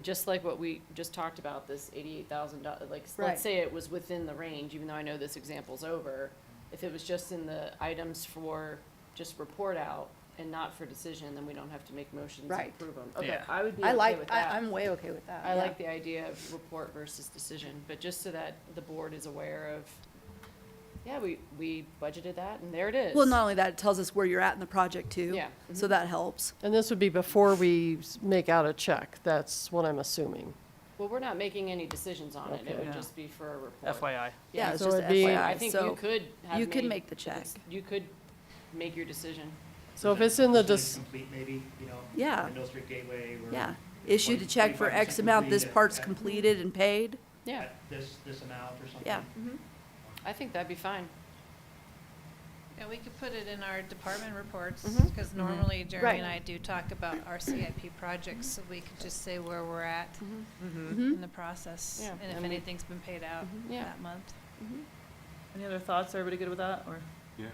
just like what we just talked about, this $88,000, like, Right. let's say it was within the range, even though I know this example's over. If it was just in the items for just report out and not for decision, then we don't have to make motions and Right. approve them. Okay, Yeah. I would be I okay like, with that. I'm way okay with that. I yeah. like the idea of report versus decision, but just so that the board is aware of, yeah, we budgeted that, and there it is. Well, not only that, it tells us where you're at in the project too. Yeah. So that helps. and this would be before we make out a check. That's what I'm assuming. Well, we're not making any decisions on it, it Okay. would Yeah. just be for a report. FYI. Yeah, it's so just it'd be- FYI. I think So you could have you could made- make the check. You could make your decision. So if it's in the, Complete maybe, you know? Yeah. Mill Street Gateway. we're Yeah, issued a check for 25% X amount, this complete part's at- completed and paid. Yeah, at This amount or something. Yeah. I think that'd be fine. Yeah, we could put it in our department reports, Mhm. because normally Jeremy Right. and I do talk about our CIP projects, so we could just say where we're at Mm-hmm. in the process, Yeah, and if and we- anything's been paid out Yeah. that month. Any other thoughts? Everybody good with that, or Yeah.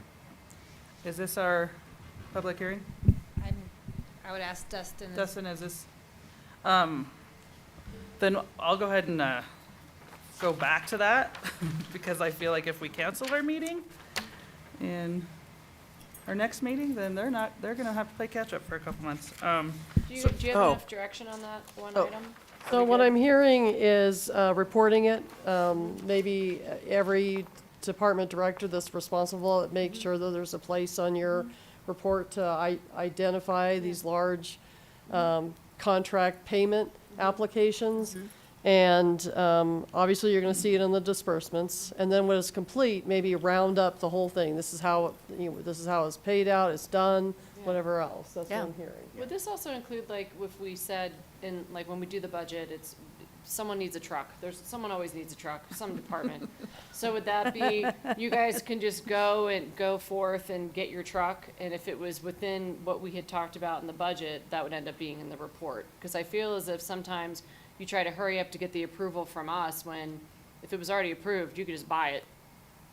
is this our public hearing? I would ask Dustin. Dustin, is this, then I'll go ahead and, go back to that, because I feel like if we cancel our meeting in our next meeting, then they're gonna have to play catch-up for a couple months. Do you have oh. enough direction on that one Oh. item? so Are we what good? I'm hearing is reporting it. Maybe every department director that's responsible, make sure that there's a place on your report to identify these large contract payment applications. And obviously, you're going to see it in the disbursements. And then when it's complete, maybe round up the whole thing. This is how, this is how it's paid out, it's done, Yeah. whatever else. That's what Yeah. I'm hearing. Would this also include, like, if we said, in, like, when we do the budget, it's, someone needs a truck, someone always needs a truck, some department. So would that be, you guys can just go forth and get your truck, and if it was within what we had talked about in the budget, that would end up being in the report? Because I feel as if sometimes you try to hurry up to get the approval from us, when, if it was already approved, you could just buy it.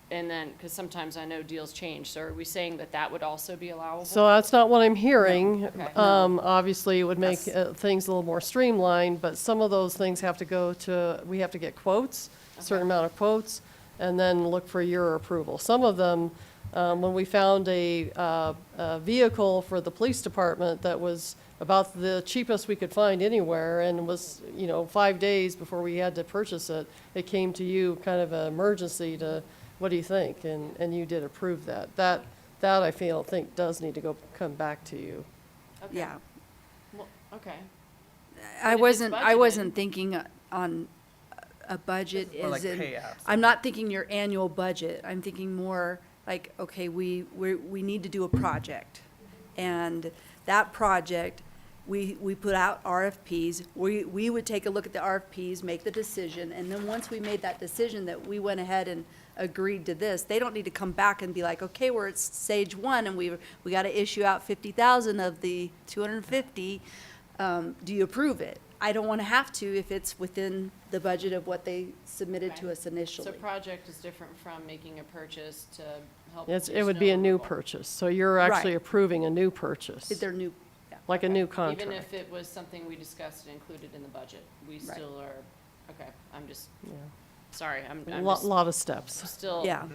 And then, because sometimes I know deals change, so are we saying that that would also be allowable? So that's not what I'm hearing. Okay. Obviously, it would make That's- things a little more streamlined, but some of those things have to go to, we have to get quotes, a certain amount of quotes, and then look for your approval. Some of them, when we found a vehicle for the police department that was about the cheapest we could find anywhere, and was, 5 days before we had to purchase it, it came to you kind of an emergency to, what do you think? And you did approve that. That I think does need to come back to you. Okay. Yeah. Well, okay. I if it's wasn't budgeted- thinking on a budget Or like is in, payouts. I'm not thinking your annual budget. I'm thinking more like, okay, we need to do a project. And that project, we put out RFPs. We would take a look at the RFPs, make the decision, and then once we made that decision that we went ahead and agreed to this, they don't need to come back and be like, okay, we're at stage one and we got to issue out 50,000 of the 250. Do you approve it? I don't want to have to if it's within the budget of what they submitted to Right. us initially. So project is different from making a purchase to help. It reduce would be a snow new removal. purchase, so you're actually Right. approving a new purchase, They're new, yeah. like a new Even contract. if it was something we discussed and included in the budget, we Right. still are, okay, I'm just, Yeah. sorry, I'm A just lot of steps. still. Yeah.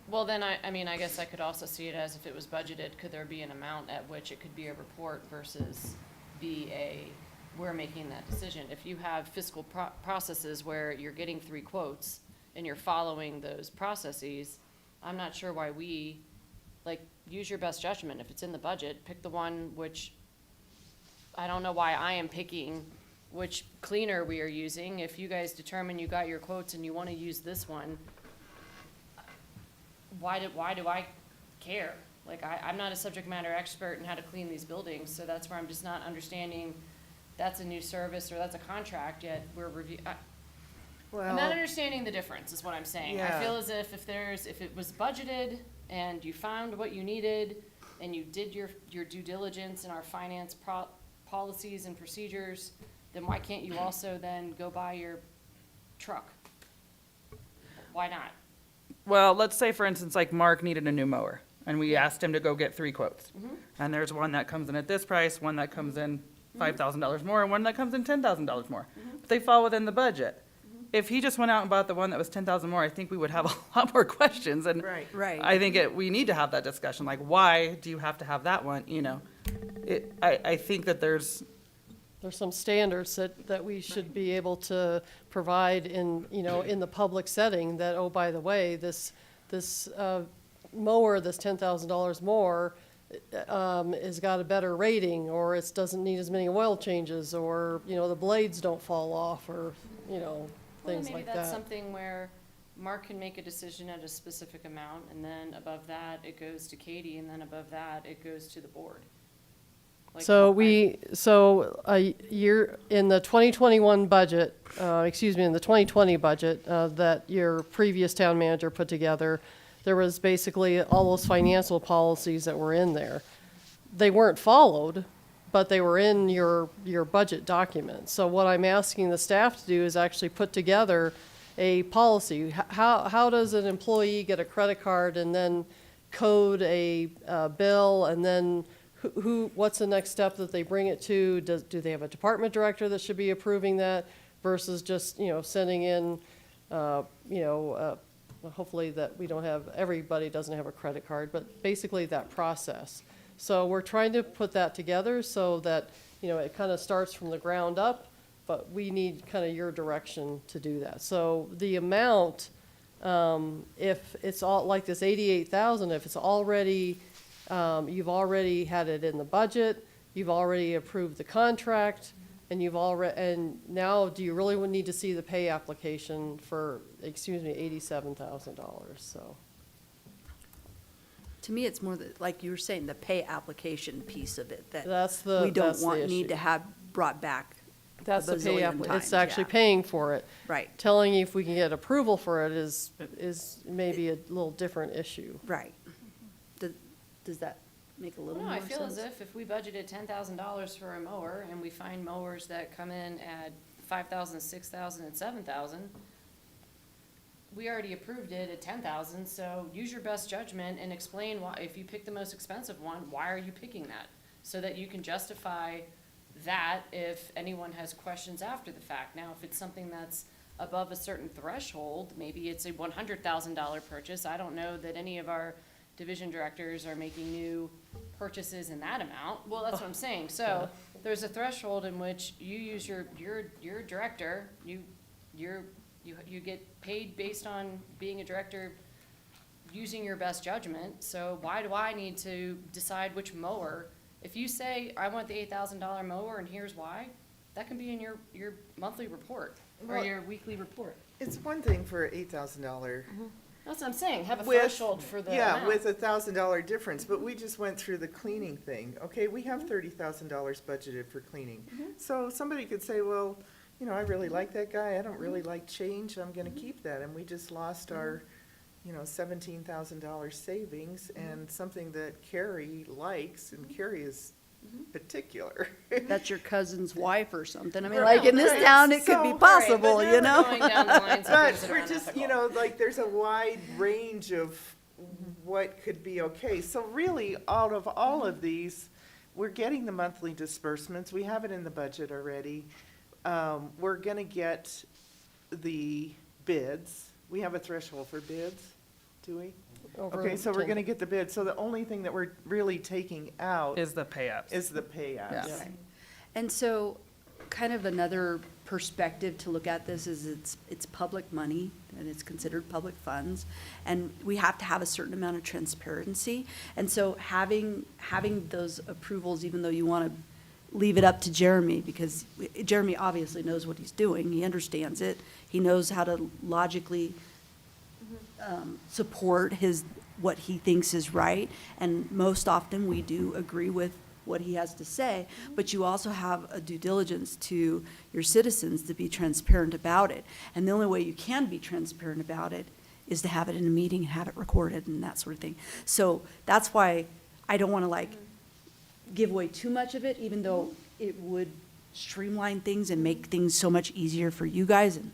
Well, then I mean, I guess I could also see it as if it was budgeted, could there be an amount at which it could be a report versus be we're making that decision? If you have fiscal processes where you're getting 3 quotes and you're following those processes, I'm not sure why use your best judgment. If it's in the budget, pick the one which, I don't know why I am picking which cleaner we are using. If you guys determine you got your quotes and you want to use this one, why do I care? Like, I'm not a subject matter expert in how to clean these buildings, so that's where I'm just not understanding that's a new service or that's a contract, yet we're I'm not understanding the difference, is what I'm saying. I Yeah. feel as if if it was budgeted and you found what you needed and you did your due diligence in our finance policies and procedures, then why can't you also then go buy your truck? Why not? Well, let's say, for instance, like Mark needed a new mower, and we asked him to go get 3 quotes. And there's one that comes in at this price, one that comes in $5,000 more, and one that comes in $10,000 more. But they fall within the budget. If he just went out and bought the one that was 10,000 more, I think we would have a lot more questions. And Right. Right. I think we need to have that discussion, like, why do you have to have that one, you know? I think that there's Some standards that we should be able to provide in the public setting that, oh, by the way, this mower, this $10,000 more, has got a better rating, or it doesn't need as many oil changes, or, the blades don't fall off, or, things Well, like maybe that's that. something where Mark can make a decision at a specific amount, and then above that, it goes to Katie, and then above that, it goes to the board. Like, So okay. you're, in the 2021 budget, in the 2020 budget, that your previous town manager put together, there was basically all those financial policies that were in there. They weren't followed, but they were in your budget document. So what I'm asking the staff to do is actually put together a policy. How does an employee get a credit card and then code a bill, and then what's the next step that they bring it to? Do they have a department director that should be approving that versus just, sending in, hopefully that we don't have, everybody doesn't have a credit card, but basically that process. So we're trying to put that together so that, it kind of starts from the ground up, but we need kind of your direction to do that. So the amount, if it's all like this 88,000, if it's already, you've already had it in the budget, you've already approved the contract, and and now do you really would need to see the pay application for, $87,000, so. To me, it's more like you were saying, the pay application piece of it that That's we the don't need issue. to have brought back. That's the pay bazillion it's times, actually yeah. paying for it. Right, Telling you if we can get approval for it is maybe a little different issue. right. Does that make a little No, more I sense? feel as if we budgeted $10,000 for a mower, and we find mowers that come in at 5,000, 6,000, and 7,000, we already approved it at 10,000, so use your best judgment and explain why, if you pick the most expensive one, why are you picking that? So that you can justify that if anyone has questions after the fact. Now, if it's something that's above a certain threshold, maybe it's a $100,000 purchase. I don't know that any of our division directors are making new purchases in that amount. Well, that's what I'm saying. So there's a threshold in which you use your director, you get paid based on being a director, using your best judgment. So why do I need to decide which mower? If you say, I want the $8,000 mower and here's why, that can be in your monthly report or Well- your weekly report. It's one thing for $8,000. That's what I'm saying, have a With- threshold for the Yeah, amount. with $1,000 difference, but we just went through the cleaning thing. Okay, we have $30,000 budgeted for cleaning. So somebody could say, well, you know, I really like that guy, I don't really like change, I'm gonna keep that. And we just lost our, you know, $17,000 savings and something that Carrie likes, and Carrie is particular. That's your cousin's wife or something. I mean, Right, like in this right. town, it could be So- possible, Right, but you now know? we're going down the lines of But things that we're are just, you unethical. know, like, there's a wide range of what could be okay. So really, out of all of these, we're getting the monthly disbursements. We have it in the budget already. We're gonna get the bids. We have a threshold for bids, do we? Over Okay, so we're 10. gonna get the bids. So the only thing that we're really taking out Is the pay-ups. is the payouts. Yeah. Right. And so, kind of another perspective to look at this is it's public money and it's considered public funds. And we have to have a certain amount of transparency. And so having those approvals, even though you want to leave it up to Jeremy, because Jeremy obviously knows what he's doing, he understands it, he knows how to logically support what he thinks is right, and most often we do agree with what he has to say, but you also have a due diligence to your citizens to be transparent about it. And the only way you can be transparent about it is to have it in a meeting and have it recorded and that sort of thing. So that's why I don't want to give away too much of it, even though it would streamline things and make things so much easier for you guys and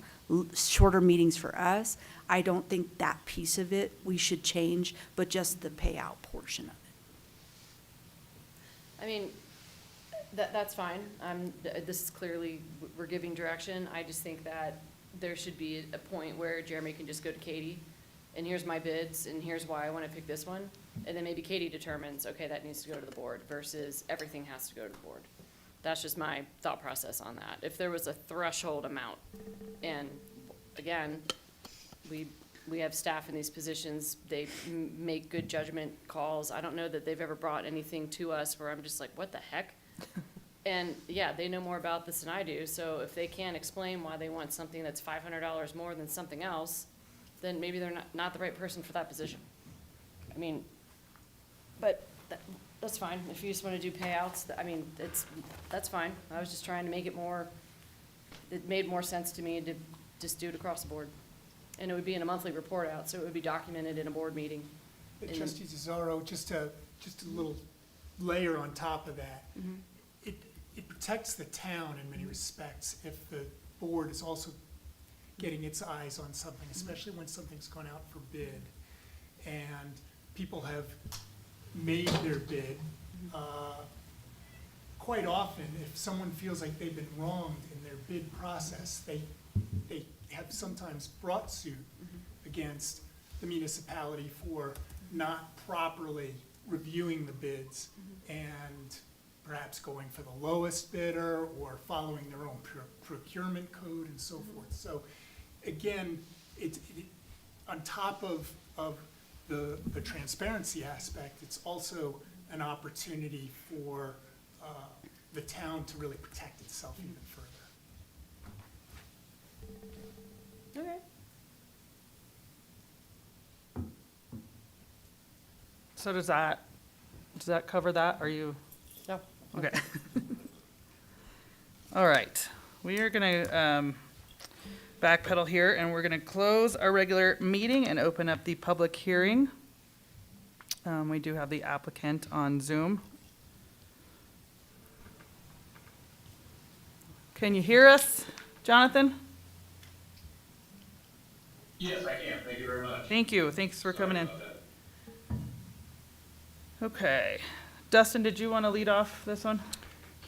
shorter meetings for us. I don't think that piece of it we should change, but just the payout portion of it. I mean, that's fine. This is clearly, we're giving direction. I just think that there should be a point where Jeremy can just go to Katie, and here's my bids, and here's why I want to pick this one. And then maybe Katie determines, okay, that needs to go to the board versus everything has to go to the board. That's just my thought process on that. If there was a threshold amount, and again, we have staff in these positions, they make good judgment calls. I don't know that they've ever brought anything to us where I'm just like, what the heck? And yeah, they know more about this than I do, so if they can't explain why they want something that's $500 more than something else, then maybe they're not the right person for that position. I mean, but that's fine. If you just want to do payouts, I mean, that's fine. I was just trying to make it made more sense to me to just do it across the board. And it would be in a monthly report out, so it would be documented in a board meeting. But Trustee Cesaro, just a little layer on top of that. It protects the town in many respects if the board is also getting its eyes on something, especially when something's gone out for bid and people have made their bid. Quite often, if someone feels like they've been wronged in their bid process, they have sometimes brought suit against the municipality for not properly reviewing the bids and perhaps going for the lowest bidder or following their own procurement code and so forth. So again, on top of the transparency aspect, it's also an opportunity for the town to really protect itself even further. Okay. So does that cover that? Are you? No. Okay. All right, we are gonna backpedal here, and we're gonna close our regular meeting and open up the public hearing. We do have the applicant on Zoom. Can you hear us, Jonathan? Yes, I can. Thank you very much. Thank you, thanks for coming in. Sorry about that. Okay, Dustin, did you want to lead off this one?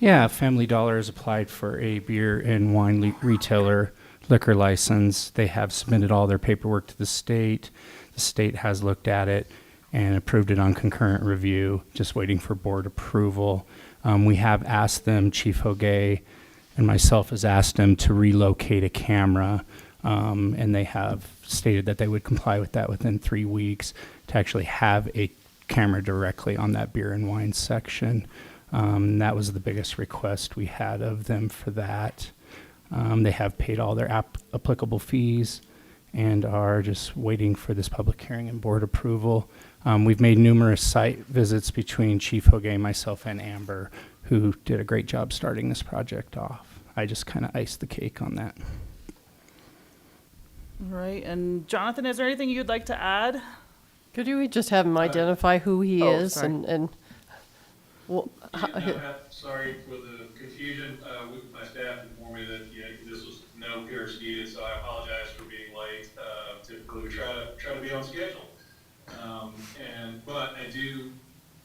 Yeah, Family Dollar has applied for a beer and wine retailer liquor license. They have submitted all their paperwork to the state. The state has looked at it and approved it on concurrent review, just waiting for board approval. We have asked them, Chief Hogay and myself has asked them to relocate a camera, and they have stated that they would comply with that within 3 weeks to actually have a camera directly on that beer and wine section. That was the biggest request we had of them for that. They have paid all their applicable fees and are just waiting for this public hearing and board approval. We've made numerous site visits between Chief Hogue, myself, and Amber, who did a great job starting this project off. I just kind of iced the cake on that. All right, and Jonathan, is there anything you'd like to add? Could you just have him identify who he Oh, is sorry. and, well, Sorry for the confusion. My staff informed me that, this was no appearance needed, so I apologize for being late. Typically, we try to be on schedule. But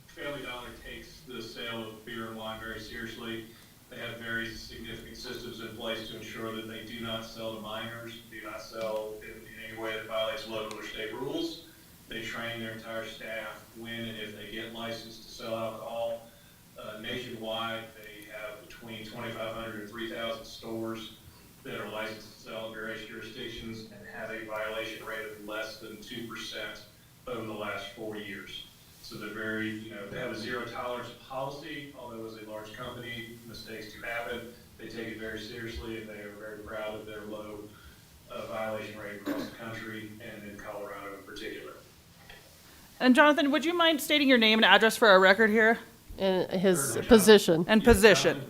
Family Dollar takes the sale of beer and wine very seriously. They have very significant systems in place to ensure that they do not sell to minors, do not sell in any way that violates local or state rules. They train their entire staff when and if they get licensed to sell alcohol. Nationwide, they have between 2,500 and 3,000 stores that are licensed to sell in various jurisdictions and have a violation rate of less than 2% over the last 4 years. So they're very, they have a zero tolerance policy, although as a large company, mistakes do happen. They take it very seriously, and they are very proud of their low violation rate across the country and in Colorado in particular. And Jonathan, would you mind stating your name and address for our record here? and his Certainly, position? And position.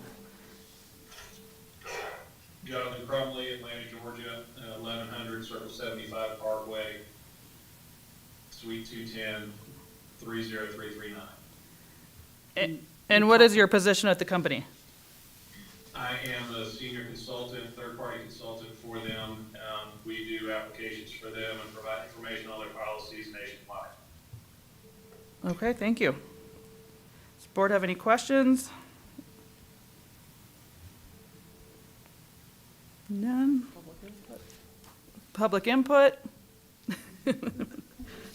Jonathan Crumley, Atlanta, Georgia, 1100 Circle 75 Parkway, Suite 210, 30339. And what is your position at the company? I am a senior consultant, third-party consultant for them. We do applications for them and provide information on their policies nationwide. Okay, thank you. Does the board have any questions? None? Public input?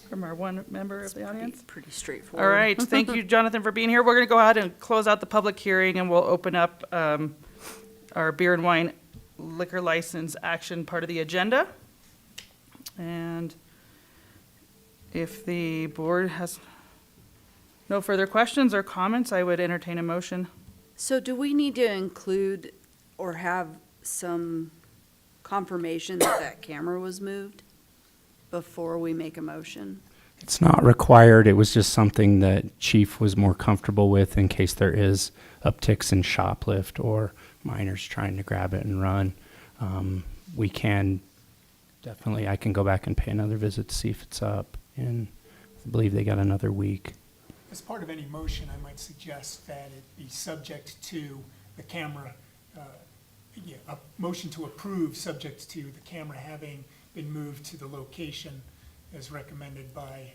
From our one member of the audience? Pretty straightforward. All right, thank you, Jonathan, for being here. We're going to go ahead and close out the public hearing, and we'll open up our beer and wine liquor license action part of the agenda. And if the board has no further questions or comments, I would entertain a motion. So do we need to include or have some confirmation that that camera was moved before we make a motion? It's not required. It was just something that Chief was more comfortable with in case there is upticks in shoplift or minors trying to grab it and run. We can definitely, I can go back and pay another visit to see if it's up. And I believe they got another week. As part of any motion, I might suggest that it be subject to the camera, a motion to approve subject to the camera having been moved to the location as recommended by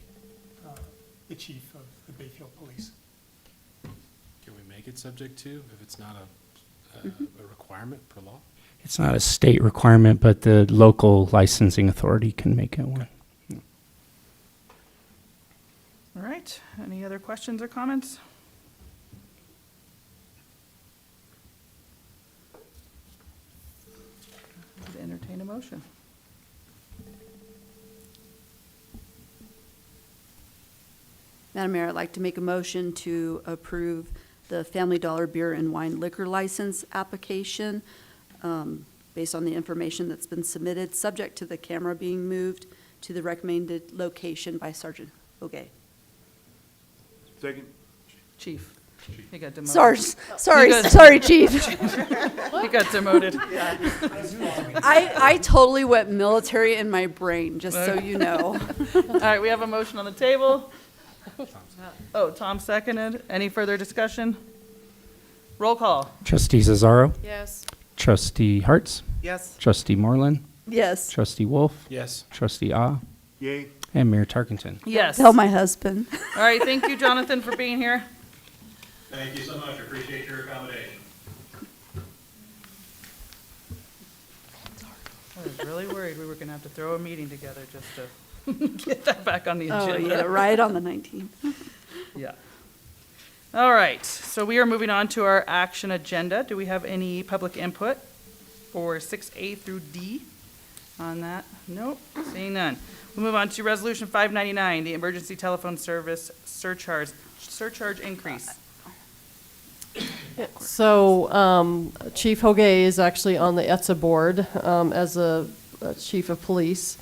the chief of the Bayfield Police. Can we make it subject to, if it's not a requirement per law? It's not a state requirement, but the local licensing authority can make it one. All right, any other questions or comments? Would entertain a motion. Madam Mayor, I'd like to make a motion to approve the Family Dollar beer and wine liquor license application based on the information that's been submitted, subject to the camera being moved to the recommended location by Sergeant Hogue. Second? Chief, you got demoted. Sorry, Chief. You got demoted. I totally went military in my brain, just so you know. All right, we have a motion on the table. Oh, Tom seconded. Any further discussion? Roll call. Trustee Cesaro, Yes. Trustee Hartz, Yes. Trustee Moreland, Yes. Trustee Wolf, Yes. Trustee Ah, Yay. and Mayor Tarkenton. Yes. Tell my husband. All right, thank you, Jonathan, for being here. Thank you so much. I appreciate your accommodation. I was really worried we were going to have to throw a meeting together just to get that back on the Oh, agenda. yeah, right on the 19th. Yeah. All right, so we are moving on to our action agenda. Do we have any public input for 6A through D on that? Nope, seeing none. We'll move on to Resolution 599, the emergency telephone service surcharge increase. So Chief Hogue is actually on the ETSA board as a chief of police.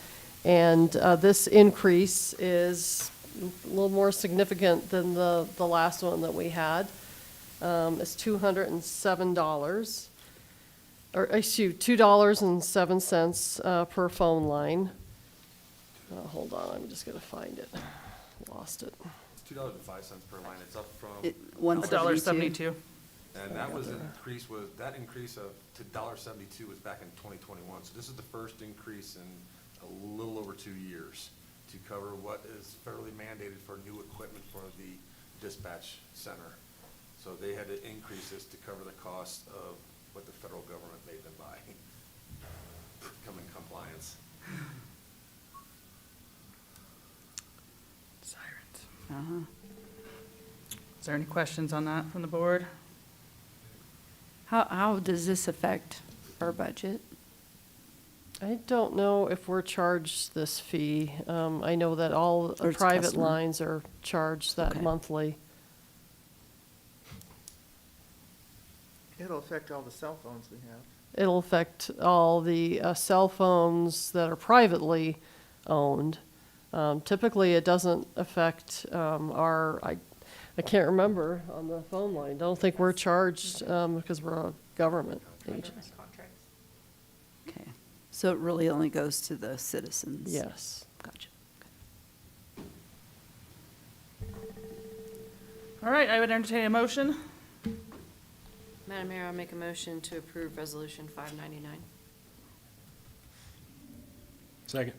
And this increase is a little more significant than the last one that we had. It's $207, or $2.07 per phone line. Hold on, I'm just gonna find it. Lost it. It's $2.05 per line. It's up from, $1.72. and that was that increase of to $1.72 was back in 2021. So this is the first increase in a little over 2 years to cover what is federally mandated for new equipment for the dispatch center. So they had to increase this to cover the cost of what the federal government made them buy, come in compliance. Sirens. Uh-huh. Is there any questions on that from the board? How does this affect our budget? I don't know if we're charged this fee. I know that all Or it's private customer. lines are charged that Okay. monthly. It'll affect all the cell phones we have. It'll affect all the cell phones that are privately owned. Typically, it doesn't affect I can't remember on the phone line. Don't think we're charged because we're a government agency. Okay, so it really only goes to the citizens? Yes. Gotcha. All right, I would entertain a motion. Madam Mayor, I'll make a motion to approve Resolution 599. Second.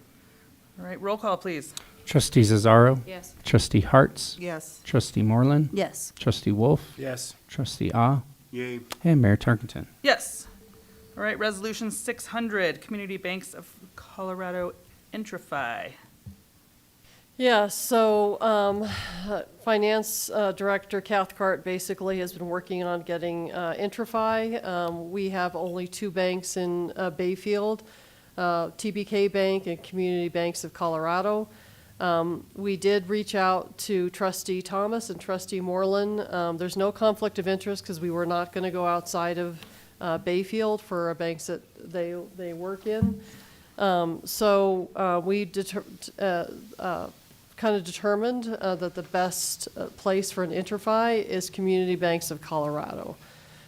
All right, roll call, please. Trustee Zazzaro. Yes. Trustee Hartz. Yes. Trustee Moreland. Yes. Trustee Wolf. Yes. Trustee Ah. Yay. And Mayor Tarkenton. Yes. All right, Resolution 600, Community Banks of Colorado Intrify. Yeah, so Finance Director Cathcart basically has been working on getting Intrify. We have only 2 banks in Bayfield, TBK Bank and Community Banks of Colorado. We did reach out to Trustee Thomas and Trustee Moreland. There's no conflict of interest because we were not going to go outside of Bayfield for banks that they work in. So we kind of determined that the best place for an Intrify is Community Banks of Colorado.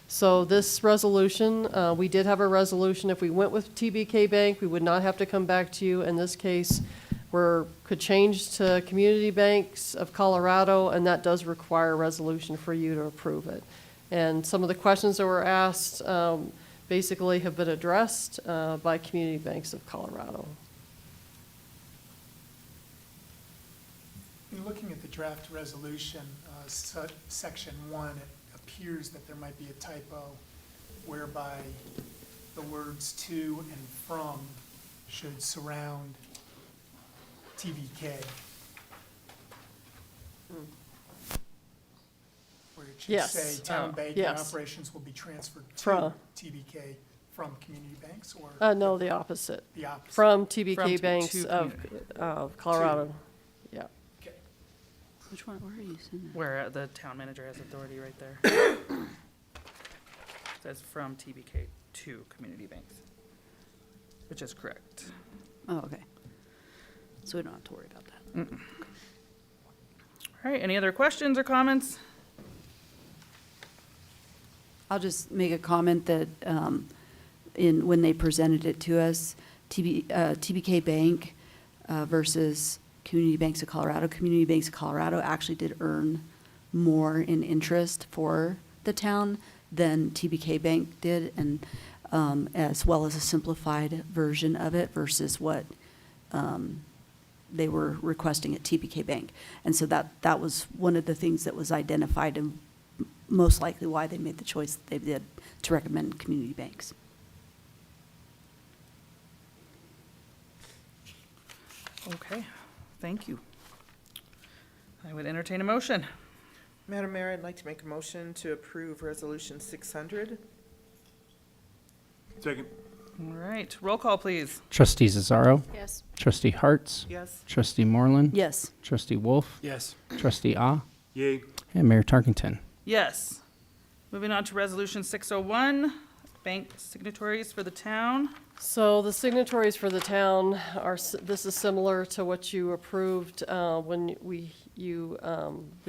So this resolution, we did have a resolution. If we went with TBK Bank, we would not have to come back to you. In this case, could change to Community Banks of Colorado, and that does require a resolution for you to approve it. And some of the questions that were asked basically have been addressed by Community Banks of Colorado. You're looking at the draft resolution, section 1, it appears that there might be a typo whereby the words to and from should surround TBK. Where it should Yes. say town banking Yes. operations will be transferred From. to TBK from community banks, or No, the opposite. the opposite? From TBK to Banks of Colorado. Yeah. Okay. Which one, where are you seeing that? Where the town manager has authority right there. Says from TBK to community banks, which is correct. Oh, okay. So we don't have to worry about that. All right, any other questions or comments? I'll just make a comment that when they presented it to us, TBK Bank versus Community Banks of Colorado, Community Banks of Colorado actually did earn more in interest for the town than TBK Bank did, and as well as a simplified version of it versus what they were requesting at TBK Bank. And so that was one of the things that was identified and most likely why they made the choice that they did to recommend community banks. Okay, thank you. I would entertain a motion. Madam Mayor, I'd like to make a motion to approve Resolution 600. Second. All right, roll call, please. Trustee Zazzaro. Yes. Trustee Hartz. Yes. Trustee Moreland. Yes. Trustee Wolf. Yes. Trustee Ah. Yay. And Mayor Tarkenton. Yes. Moving on to Resolution 601, bank signatories for the town. So the signatories for the town are, this is similar to what you approved when we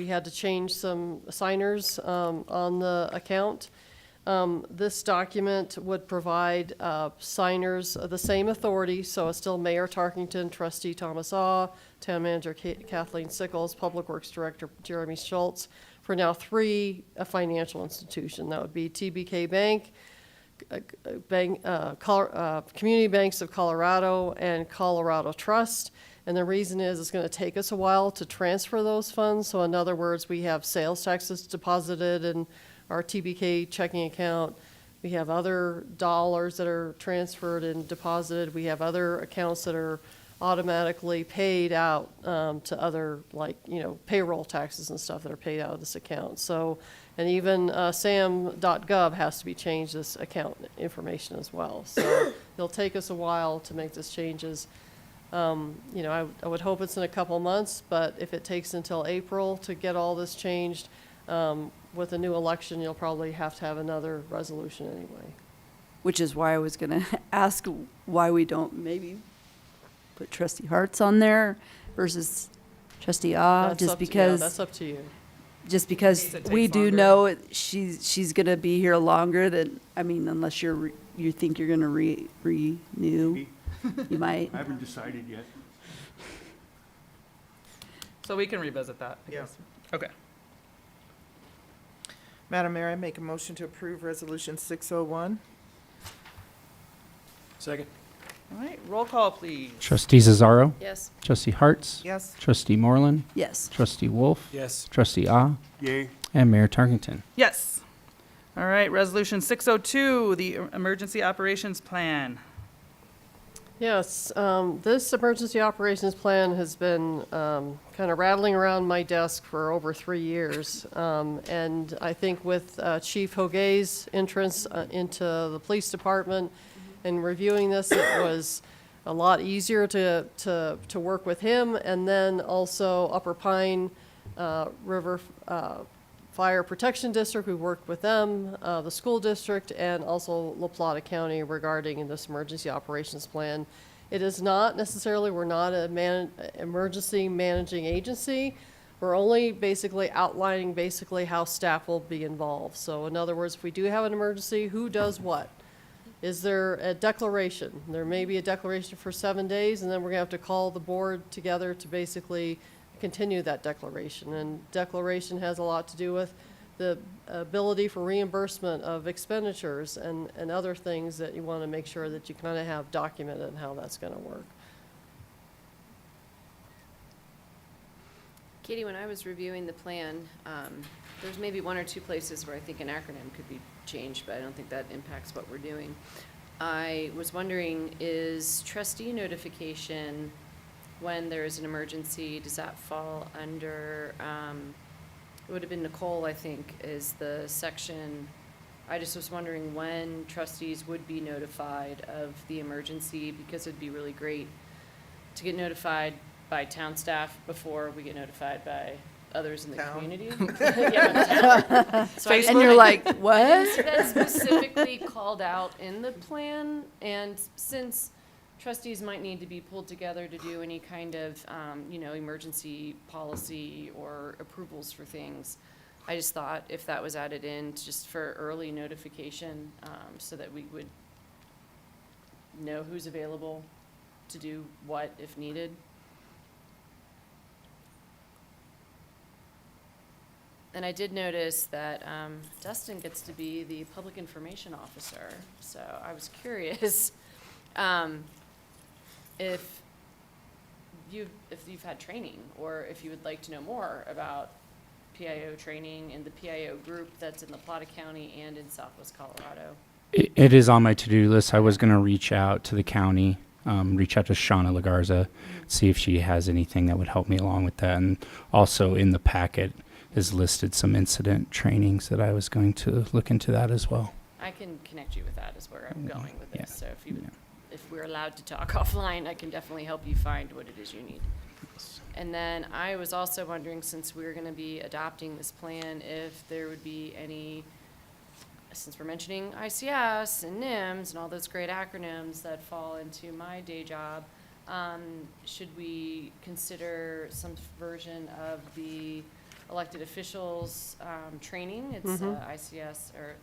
had to change some signers on the account. This document would provide signers the same authority, so it's still Mayor Tarkington, Trustee Thomas Awe, Town Manager Kathleen Sickles, Public Works Director Jeremy Schultz, for now 3 financial institution. That would be TBK Bank, Community Banks of Colorado, and Colorado Trust. And the reason is it's going to take us a while to transfer those funds. So in other words, we have sales taxes deposited in our TBK checking account. We have other dollars that are transferred and deposited. We have other accounts that are automatically paid out to other, like, payroll taxes and stuff that are paid out of this account. So, and even sam.gov has to be changed, this account information as well. So it'll take us a while to make these changes. I would hope it's in a couple months, but if it takes until April to get all this changed, with a new election, you'll probably have to have another resolution anyway. Which is why I was gonna ask why we don't maybe put Trustee Hart's on there versus Trustee That's just up to- yeah, because. that's up to you. Just because Means it we takes do longer. know she's gonna be here longer than, unless you think you're gonna renew, you might. I haven't decided yet. So we can revisit that, I Yeah. guess. Okay. Madam Mayor, I make a motion to approve Resolution 601. Second. All right, roll call, please. Trustee Cesaro, Yes. Trustee Hartz, Yes. Trustee Moreland, Yes. Trustee Wolf, Yes. Trustee Ah, Yay. and Mayor Tarkington. Yes. All right, Resolution 602, the Emergency Operations Plan. Yes, this emergency operations plan has been kind of rattling around my desk for over 3 years. And I think with Chief Hoguet's entrance into the police department and reviewing this, it was a lot easier to work with him. And then also Upper Pine River Fire Protection District, we worked with them, the school district, and also La Plata County regarding this emergency operations plan. It is not necessarily, we're not a emergency managing agency. We're only basically outlining how staff will be involved. So in other words, if we do have an emergency, who does what? Is there a declaration? There may be a declaration for 7 days, and then we're gonna have to call the board together to basically continue that declaration. And declaration has a lot to do with the ability for reimbursement of expenditures and other things that you want to make sure that you kind of have documented and how that's going to work. Katie, when I was reviewing the plan, there's maybe 1 or 2 places where I think an acronym could be changed, but I don't think that impacts what we're doing. I was wondering, is trustee notification when there is an emergency, does that fall under, it would have been Nicole, I think, is the section. I just was wondering when trustees would be notified of the emergency, because it'd be really great to get notified by town staff before we get notified by others in the Town. community. Yeah, town. So I just And you're like, what? that's specifically called out in the plan, and since trustees might need to be pulled together to do any kind of, emergency policy or approvals for things, I just thought if that was added in just for early notification, so that we would know who's available to do what if needed. And I did notice that Dustin gets to be the public information officer, so I was curious if you've had training, or if you would like to know more about PIO training and the PIO group that's in La Plata County and in Southwest Colorado. It is on my to-do list. I was going to reach out to the county, reach out to Shauna Lagarza, see if she has anything that would help me along with that. And also in the packet is listed some incident trainings that I was going to look into that as well. I can connect you with that, is where I'm going with this. Yeah. So if we're allowed to talk offline, I can definitely help you find what it is you need. And then I was also wondering, since we're going to be adopting this plan, if there would be any since we're mentioning ICS and NIMS and all those great acronyms that fall into my day job, should we consider some version of the elected officials training? It's ICS or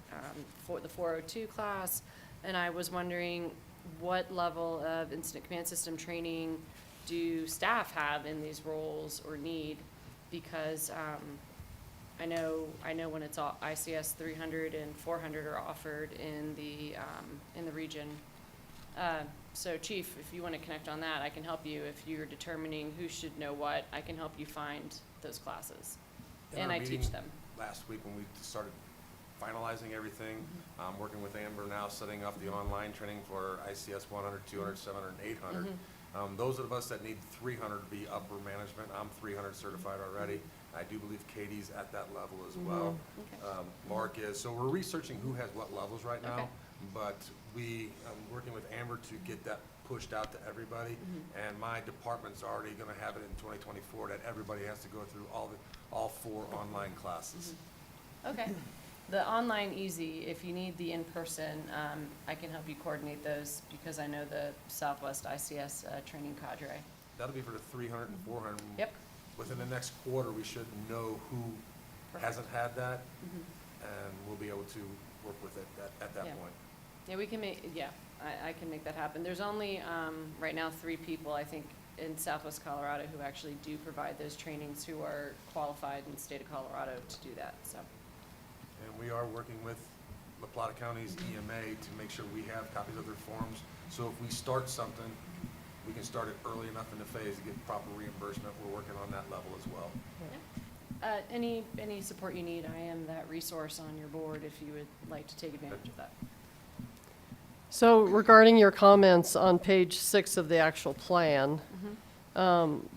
for the 402 class, and I was wondering what level of incident command system training do staff have in these roles or need? Because I know when it's all ICS 300 and 400 are offered in the region. So Chief, if you want to connect on that, I can help you. If you're determining who should know what, I can help you find those classes. In And our I teach meeting them. Last week when we started finalizing everything, working with Amber now, setting up the online training for ICS 100, 200, 700, and 800. Those of us that need 300 to be upper management, I'm 300 certified already. I do believe Katie's at that level as well. Okay. Mark is. So we're researching who has what levels right now. Okay. But I'm working with Amber to get that pushed out to everybody. And my department's already going to have it in 2024 that everybody has to go through all 4 online classes. Okay. The online easy. If you need the in-person, I can help you coordinate those because I know the Southwest ICS training cadre. That'll be for the 300 and 400. Yep. Within the next quarter, we should know who hasn't had that, and we'll be able to work with it at that Yeah. point. Yeah, we can make, yeah, I can make that happen. There's only, right now, 3 people, I think, in Southwest Colorado who actually do provide those trainings who are qualified in the state of Colorado to do that, so. And we are working with La Plata County's EMA to make sure we have copies of their forms. So if we start something, we can start it early enough in the phase to get proper reimbursement. We're working on that level as well. Any support you need, I am that resource on your board if you would like to take advantage of that. So regarding your comments on page 6 of the actual plan,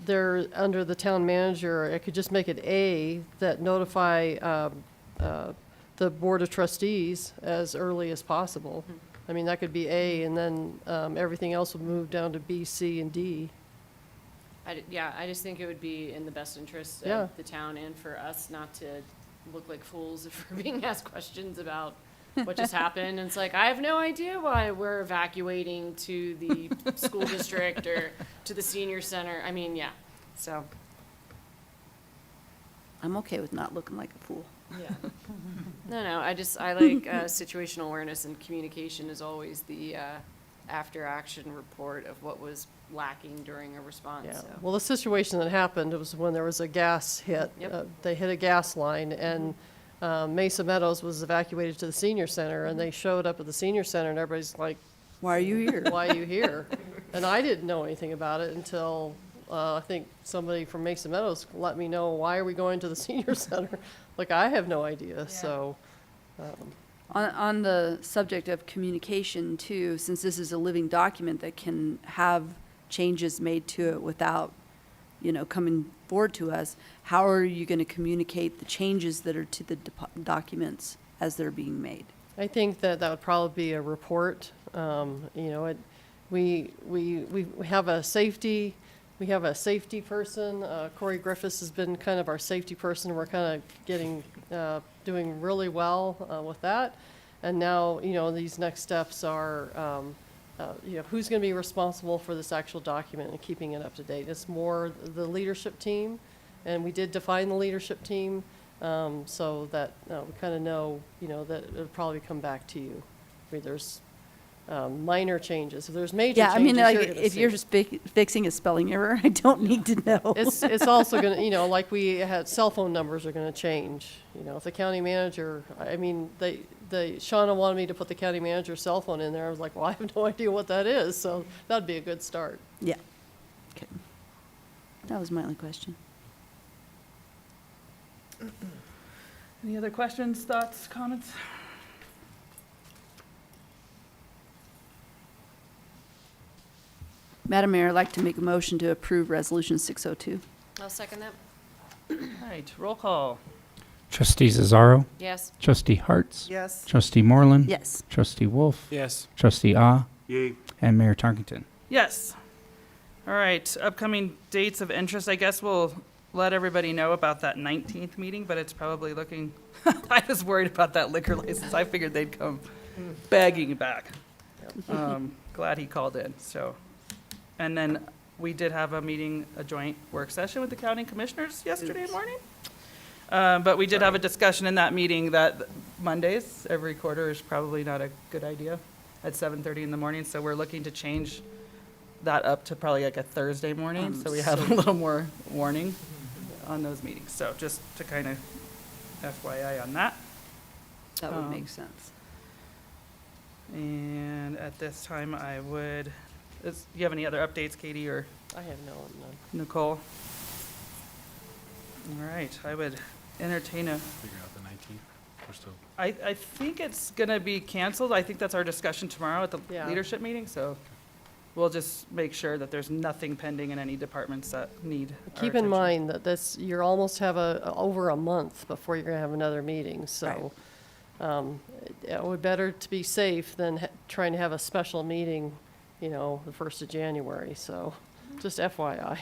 there, under the town manager, I could just make it A, that notify the Board of Trustees as early as possible. I mean, that could be A, and then everything else would move down to B, C, and D. I just think it would be in the best interest Yeah. of the town and for us not to look like fools if we're being asked questions about what just happened. And it's like, I have no idea why we're evacuating to the school district or to the senior center. I mean, yeah, so, I'm okay with not looking like a fool. yeah. No, I like situational awareness, and communication is always the after-action report of what was lacking during a response, Yeah, so. well, the situation that happened was when there was a gas hit. Yep. They hit a gas line, and Mesa Meadows was evacuated to the senior center, and they showed up at the senior center, and everybody's like, Why are you here? why are you here? And I didn't know anything about it until, I think somebody from Mesa Meadows let me know, why are we going to the senior center? Like, I have no idea, so. On the subject of communication too, since this is a living document that can have changes made to it without, coming forward to us, how are you going to communicate the changes that are to the documents as they're being made? I think that would probably be a report. We have a safety, person. Corey Griffiths has been kind of our safety person. We're kind of doing really well with that. And now, these next steps are, who's going to be responsible for this actual document and keeping it up to date. It's more the leadership team, and we did define the leadership team. So that we kind of know, that it'll probably come back to you. I mean, there's minor changes. If there's major Yeah, changes, I mean, like, you're gonna if see you're it. just fixing a spelling error, I don't need to know. It's also going to, like we had, cell phone numbers are going to change. If the county manager, I mean, Shauna wanted me to put the county manager's cell phone in there. I was like, well, I have no idea what that is, so that'd be a good start. Yeah. Okay. That was my only question. Any other questions, thoughts, comments? Madam Mayor, I'd like to make a motion to approve Resolution 602. I'll second that. All right, roll call. Trustee Cesaro, Yes. Trustee Hartz, Yes. Trustee Moreland, Yes. Trustee Wolf, Yes. Trustee Ah, Yay. and Mayor Tarkington. Yes. All right, upcoming dates of interest, I guess we'll let everybody know about that 19th meeting, but it's probably looking, I was worried about that liquor license. I figured they'd come begging back. Glad he called in, so. And then we did have a meeting, a joint work session with the county commissioners yesterday morning. But we did have a discussion in that meeting that Mondays, every quarter, is probably not a good idea at 7:30 in the morning, so we're looking to change that up to probably like a Thursday morning, so we have a little more warning on those meetings. So just to kind of FYI on that. That would make sense. And at this time, I would, do you have any other updates, Katie or I have none. Nicole? All right, I would entertain a, Figure out the 19th. We're still, I think it's gonna be canceled. I think that's our discussion tomorrow at the Yeah. leadership meeting, so we'll just make sure that there's nothing pending in any departments that need our Keep in attention. mind that this, you're almost have over a month before you're gonna have another meeting, so. It would better to be safe than trying to have a special meeting, the 1st of January, so just FYI.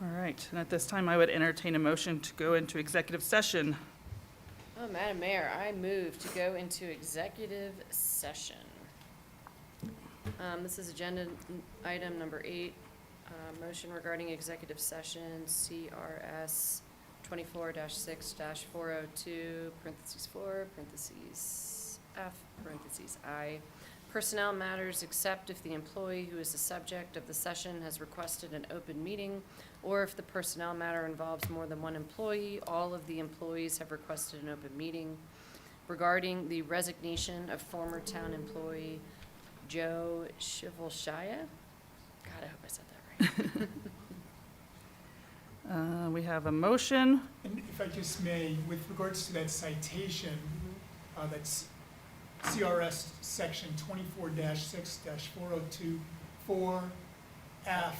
All right, and at this time, I would entertain a motion to go into executive session. Oh, Madam Mayor, I move to go into executive session. This is agenda item number 8, motion regarding executive session, CRS 24-6-402, parentheses 4, parentheses F, parentheses I. Personnel matters except if the employee who is the subject of the session has requested an open meeting, or if the personnel matter involves more than one employee, all of the employees have requested an open meeting. Regarding the resignation of former town employee Joe Shivelshire. God, I hope I said that right. We have a motion. And if I just may, with regards to that citation, that's CRS section 24-6-402, 4F,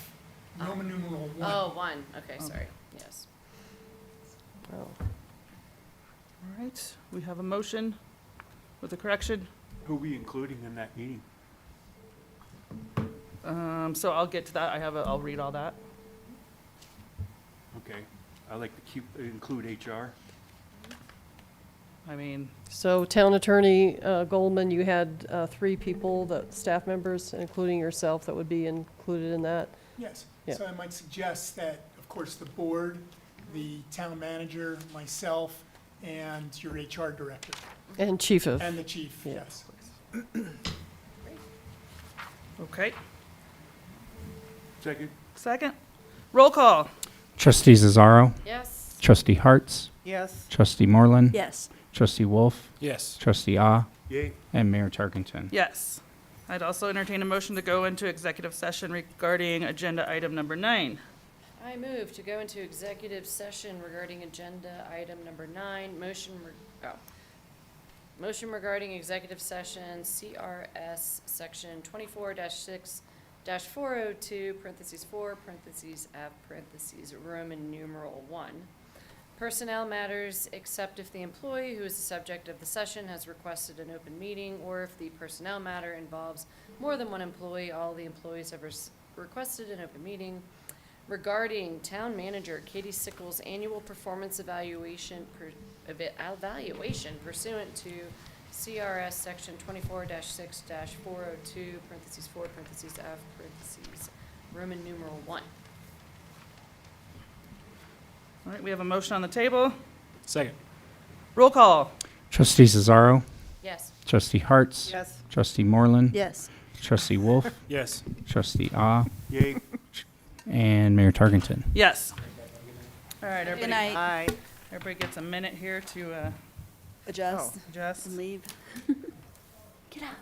Roman numeral 1. Oh, 1, okay, sorry, yes. All right, we have a motion with a correction. Who are we including in that meeting? So I'll get to that. I'll read all that. Okay, I like to include HR. I mean, So Town Attorney Goldman, you had 3 people, staff members, including yourself, that would be included in that? Yes, Yeah. so I might suggest that, of course, the board, the town manager, myself, and your HR director, And Chief of? and the chief, Yeah. yes. okay. Second? Second. Roll call. Trustee Cesaro, Yes? Trustee Hartz, Yes. Trustee Moreland, Yes. Trustee Wolf, yes. Trustee Ah, Yay. and Mayor Tarkenton. Yes. I'd also entertain a motion to go into executive session regarding agenda item number 9. I move to go into executive session regarding agenda item number 9, motion regarding executive session, CRS section 24-6-402, parentheses 4, parentheses F, parentheses Roman numeral 1. Personnel matters, except if the employee who is the subject of the session has requested an open meeting, or if the personnel matter involves more than one employee, all the employees have requested an open meeting. Regarding Town Manager Katie Sickles' annual performance evaluation pursuant to CRS Section 24-6-402, parentheses 4, parentheses F, parentheses Roman numeral 1. All right, we have a motion on the table. Second, Roll call. Trustee Cesaro, Yes. Trustee Hartz, Yes. Trustee Moreland, Yes. Trustee Wolf, yes. Trustee Ah, Yay. and Mayor Tarkenton. Yes. All right, Good everybody. night. Aye. Everybody gets a minute here to Adjust adjust. and leave. Get out.